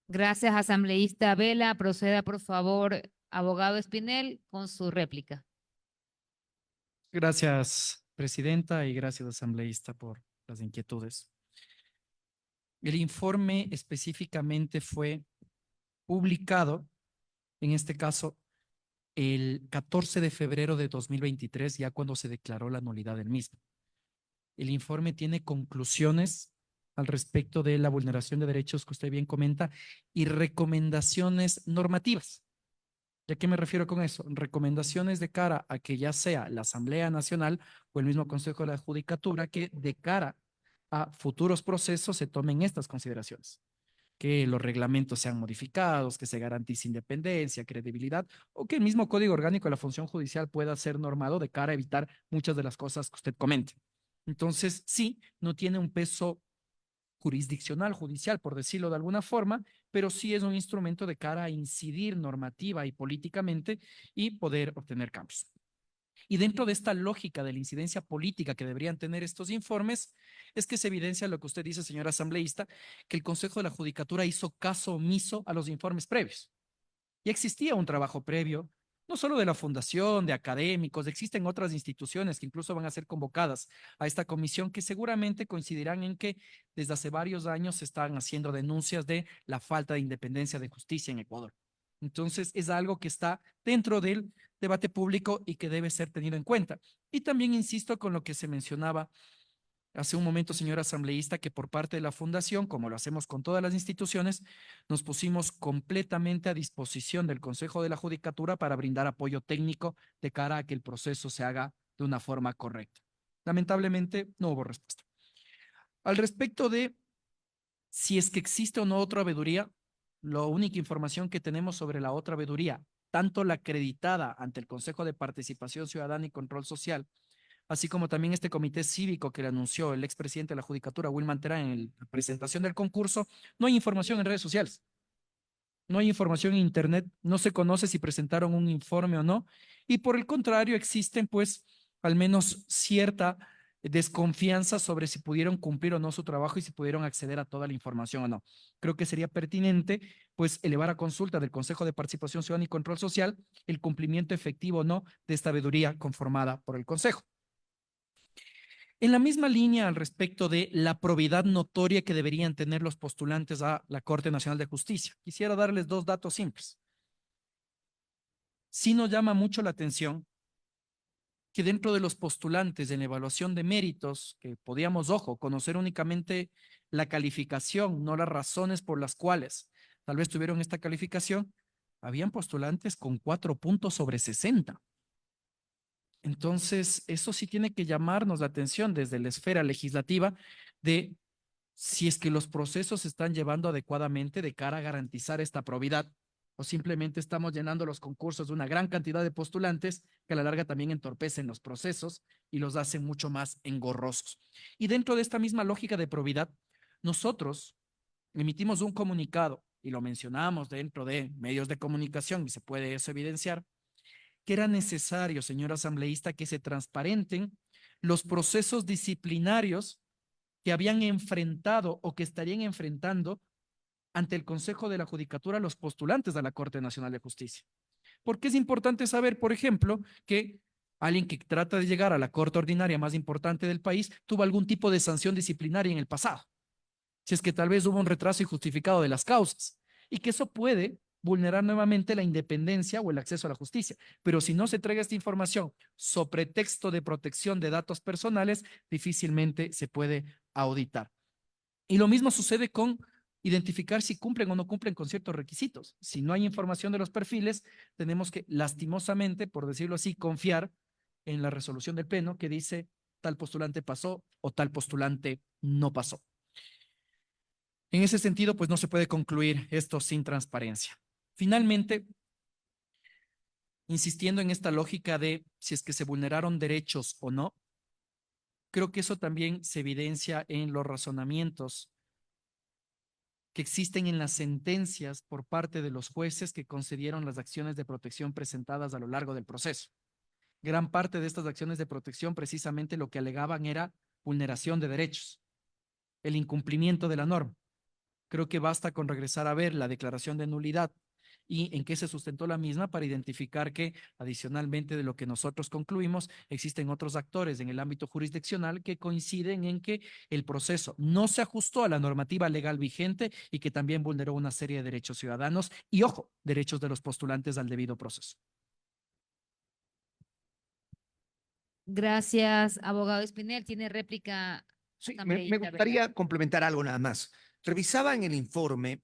Gracias, asambleísta Vela. Proceda, por favor, abogado Espinel, con su réplica. Gracias, presidenta, y gracias, asambleísta, por las inquietudes. El informe específicamente fue publicado, en este caso, el 14 de febrero de 2023, ya cuando se declaró la nulidad del mismo. El informe tiene conclusiones al respecto de la vulneración de derechos que usted bien comenta y recomendaciones normativas. ¿Y a qué me refiero con eso? Recomendaciones de cara a que ya sea la Asamblea Nacional o el mismo Consejo de la Judicatura que de cara a futuros procesos se tomen estas consideraciones. Que los reglamentos sean modificados, que se garantice independencia, credibilidad, o que el mismo Código Orgánico de la Función Judicial pueda ser normado de cara a evitar muchas de las cosas que usted comente. Entonces, sí, no tiene un peso jurisdiccional, judicial, por decirlo de alguna forma, pero sí es un instrumento de cara a incidir normativa y políticamente y poder obtener cambios. Y dentro de esta lógica de la incidencia política que deberían tener estos informes, es que se evidencia lo que usted dice, señor asambleísta, que el Consejo de la Judicatura hizo caso omiso a los informes previos. Ya existía un trabajo previo no solo de la fundación, de académicos, existen otras instituciones que incluso van a ser convocadas a esta comisión que seguramente coincidirán en que desde hace varios años se están haciendo denuncias de la falta de independencia de justicia en Ecuador. Entonces, es algo que está dentro del debate público y que debe ser tenido en cuenta. Y también insisto con lo que se mencionaba hace un momento, señor asambleísta, que por parte de la Fundación, como lo hacemos con todas las instituciones, nos pusimos completamente a disposición del Consejo de la Judicatura para brindar apoyo técnico de cara a que el proceso se haga de una forma correcta. Lamentablemente, no hubo respuesta. Al respecto de si es que existe o no otra veeduría, la única información que tenemos sobre la otra veeduría, tanto la acreditada ante el Consejo de Participación Ciudadana y Control Social, así como también este comité cívico que le anunció el expresidente de la Judicatura, Wilman Terán, en la presentación del concurso, no hay información en redes sociales. No hay información en Internet, no se conoce si presentaron un informe o no, y por el contrario existen pues al menos cierta desconfianza sobre si pudieron cumplir o no su trabajo y si pudieron acceder a toda la información o no. Creo que sería pertinente pues elevar a consulta del Consejo de Participación Ciudadana y Control Social el cumplimiento efectivo o no de esta veeduría conformada por el Consejo. En la misma línea al respecto de la probidad notoria que deberían tener los postulantes a la Corte Nacional de Justicia, quisiera darles dos datos simples. Sí nos llama mucho la atención que dentro de los postulantes en la evaluación de méritos, que podíamos, ojo, conocer únicamente la calificación, no las razones por las cuales tal vez tuvieron esta calificación, habían postulantes con 4 puntos sobre 60. Entonces, eso sí tiene que llamarnos la atención desde la esfera legislativa de si es que los procesos se están llevando adecuadamente de cara a garantizar esta probidad o simplemente estamos llenando los concursos de una gran cantidad de postulantes que a la larga también entorpecen los procesos y los hacen mucho más engorrosos. Y dentro de esta misma lógica de probidad, nosotros emitimos un comunicado y lo mencionamos dentro de medios de comunicación y se puede eso evidenciar, que era necesario, señor asambleísta, que se transparenten los procesos disciplinarios que habían enfrentado o que estarían enfrentando ante el Consejo de la Judicatura los postulantes a la Corte Nacional de Justicia. Porque es importante saber, por ejemplo, que alguien que trata de llegar a la Corte Ordinaria más importante del país tuvo algún tipo de sanción disciplinaria en el pasado. Si es que tal vez hubo un retraso injustificado de las causas y que eso puede vulnerar nuevamente la independencia o el acceso a la justicia. Pero si no se entrega esta información sobre pretexto de protección de datos personales, difícilmente se puede auditar. Y lo mismo sucede con identificar si cumplen o no cumplen con ciertos requisitos. Si no hay información de los perfiles, tenemos que lastimosamente, por decirlo así, confiar en la resolución del Pleno que dice tal postulante pasó o tal postulante no pasó. En ese sentido, pues no se puede concluir esto sin transparencia. Finalmente, insistiendo en esta lógica de si es que se vulneraron derechos o no, creo que eso también se evidencia en los razonamientos que existen en las sentencias por parte de los jueces que concedieron las acciones de protección presentadas a lo largo del proceso. Gran parte de estas acciones de protección precisamente lo que alegaban era vulneración de derechos, el incumplimiento de la norma. Creo que basta con regresar a ver la declaración de nulidad y en qué se sustentó la misma para identificar que, adicionalmente de lo que nosotros concluimos, existen otros actores en el ámbito jurisdiccional que coinciden en que el proceso no se ajustó a la normativa legal vigente y que también vulneró una serie de derechos ciudadanos y, ojo, derechos de los postulantes al debido proceso. Gracias, abogado Espinel. Tiene réplica. Sí, me asambleísta gustaría complementar algo nada más. Revisaba en el informe,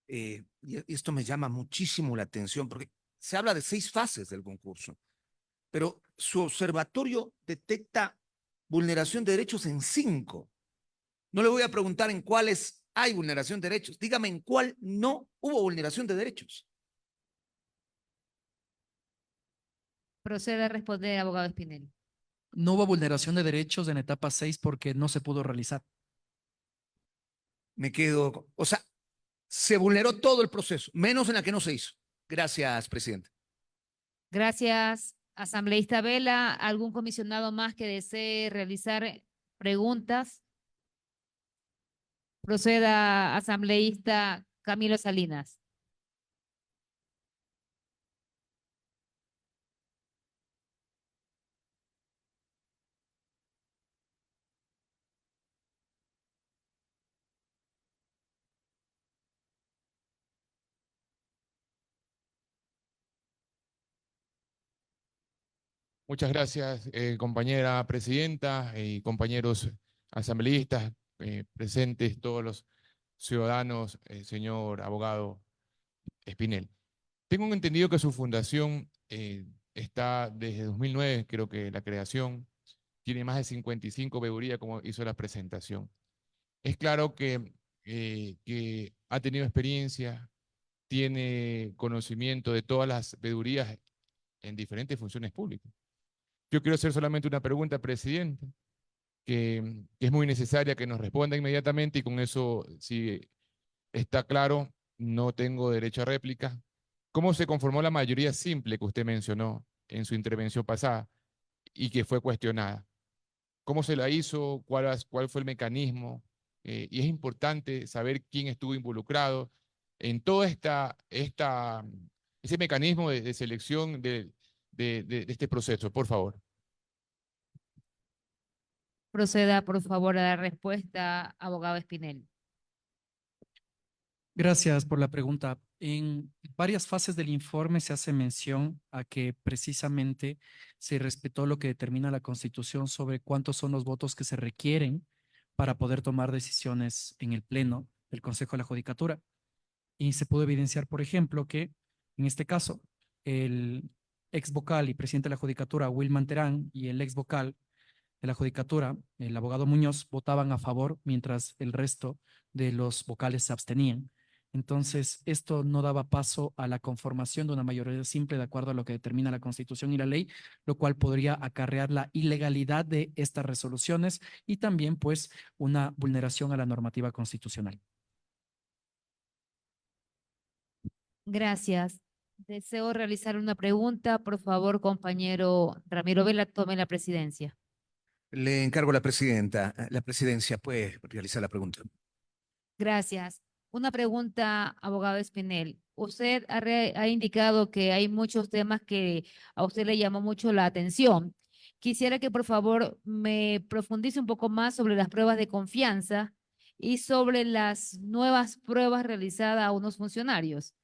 y esto me llama muchísimo la atención, porque se habla de 6 fases del concurso, pero su observatorio detecta vulneración de derechos en 5. No le voy a preguntar en cuáles hay vulneración de derechos, dígame en cuál no hubo vulneración de derechos. Procede a responder, abogado Espinel. No hubo vulneración de derechos en etapa 6 porque no se pudo realizar. Me quedo, o sea, se vulneró todo el proceso, menos en la que no se hizo. Gracias, presidente. Gracias, asambleísta Vela. ¿Algún comisionado más que desee realizar preguntas? Proceda, asambleísta Camilo Salinas. Muchas gracias, compañera presidenta y compañeros asambleístas presentes, todos los ciudadanos, señor abogado Espinel. Tengo entendido que su fundación está desde 2009, creo que la creación, tiene más de 55 veedurías, como hizo la presentación. Es claro que ha tenido experiencia, tiene conocimiento de todas las veedurías en diferentes funciones públicas. Yo quiero hacer solamente una pregunta, presidente, que es muy necesaria que nos responda inmediatamente y con eso, si está claro, no tengo derecho a réplica. ¿Cómo se conformó la mayoría simple que usted mencionó en su intervención pasada y que fue cuestionada? ¿Cómo se la hizo? ¿Cuál fue el mecanismo? Y es importante saber quién estuvo involucrado en todo ese mecanismo de selección de este proceso, por favor. Proceda, por favor, a la respuesta, abogado Espinel. Gracias por la pregunta. En varias fases del informe se hace mención a que precisamente se respetó lo que determina la Constitución sobre cuántos son los votos que se requieren para poder tomar decisiones en el Pleno del Consejo de la Judicatura. Y se pudo evidenciar, por ejemplo, que en este caso el ex vocal y presidente de la Judicatura, Wilman Terán, y el ex vocal de la Judicatura, el abogado Muñoz, votaban a favor, mientras el resto de los vocales se abstenían. Entonces, esto no daba paso a la conformación de una mayoría simple de acuerdo a lo que determina la Constitución y la ley, lo cual podría acarrear la ilegalidad de estas resoluciones y también, pues, una vulneración a la normativa constitucional. Gracias. Deseo realizar una pregunta. Por favor, compañero Ramiro Vela, tome la presidencia. Le encargo a la presidenta. La presidencia puede realizar la pregunta. Gracias. Una pregunta, abogado Espinel. Usted ha indicado que hay muchos temas que a usted le llamó mucho la atención. Quisiera que por favor me profundice un poco más sobre las pruebas de confianza y sobre las nuevas pruebas realizadas a unos funcionarios.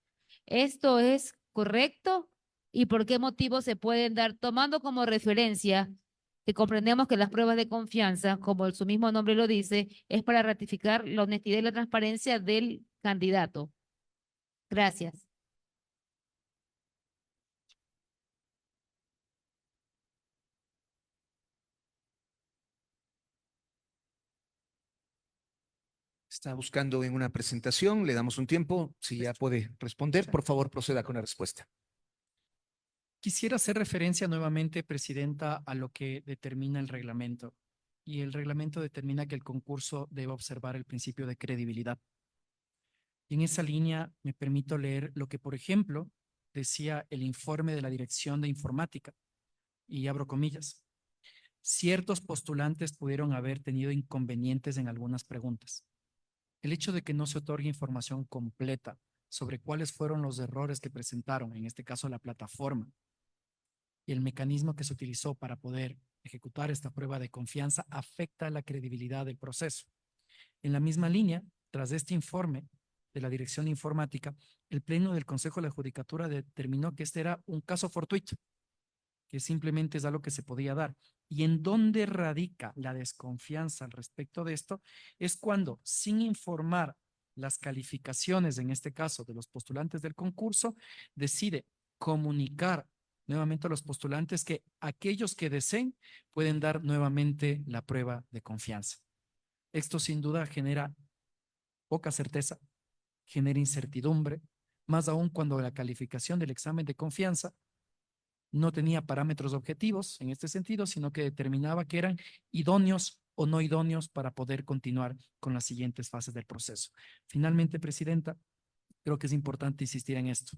¿Esto es correcto? ¿Y por qué motivos se pueden dar, tomando como referencia que comprendemos que las pruebas de confianza, como su mismo nombre lo dice, es para ratificar la honestidad y la transparencia del candidato? Gracias. Está buscando en una presentación, le damos un tiempo. Si ya puede responder, por favor, proceda con la respuesta. Quisiera hacer referencia nuevamente, presidenta, a lo que determina el reglamento. Y el reglamento determina que el concurso debe observar el principio de credibilidad. Y en esa línea me permito leer lo que, por ejemplo, decía el informe de la Dirección de Informática. Y abro comillas. Ciertos postulantes pudieron haber tenido inconvenientes en algunas preguntas. El hecho de que no se otorgue información completa sobre cuáles fueron los errores que presentaron, en este caso la plataforma, y el mecanismo que se utilizó para poder ejecutar esta prueba de confianza afecta la credibilidad del proceso. En la misma línea, tras este informe de la Dirección de Informática, el Pleno del Consejo de la Judicatura determinó que este era un caso fortuito, que simplemente es algo que se podía dar. Y en dónde radica la desconfianza al respecto de esto es cuando, sin informar las calificaciones, en este caso de los postulantes del concurso, decide comunicar nuevamente a los postulantes que aquellos que deseen pueden dar nuevamente la prueba de confianza. Esto sin duda genera poca certeza, genera incertidumbre, más aún cuando la calificación del examen de confianza no tenía parámetros objetivos en este sentido, sino que determinaba que eran idóneos o no idóneos para poder continuar con las siguientes fases del proceso. Finalmente, presidenta, creo que es importante insistir en esto.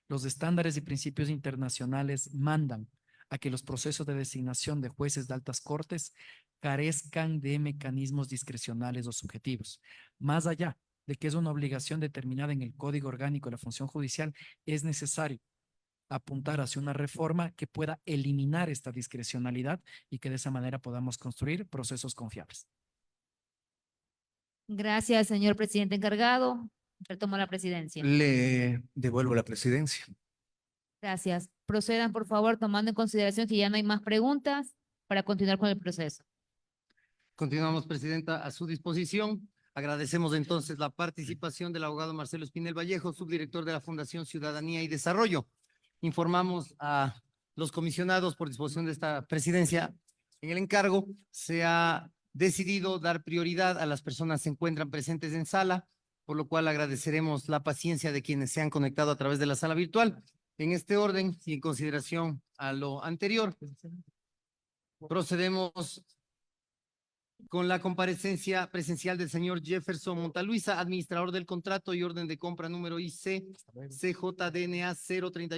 Los estándares y principios internacionales mandan a que los procesos de designación de jueces de altas cortes carezcan de mecanismos discrecionales o subjetivos. Más allá de que es una obligación determinada en el Código Orgánico de la Función Judicial, es necesario apuntar hacia una reforma que pueda eliminar esta discrecionalidad y que de esa manera podamos construir procesos confiables. Gracias, señor presidente encargado. Retomo la presidencia. Le devuelvo la presidencia. Gracias. procedan, por favor, tomando en consideración que ya no hay más preguntas para continuar con el proceso. Continuamos, Presidenta, a su disposición. Agradecemos entonces la participación del abogado Marcelo Espinel Vallejo, subdirector de la Fundación Ciudadanía y Desarrollo. Informamos a los comisionados por disposición de esta presidencia. En el encargo se ha decidido dar prioridad a las personas que se encuentran presentes en sala, por lo cual agradeceremos la paciencia de quienes se han conectado a través de la sala virtual. En este orden y en consideración a lo anterior, procedemos con la comparecencia presencial del señor Jefferson Montaluisa, administrador del contrato y orden de compra número IC CJDNA 038.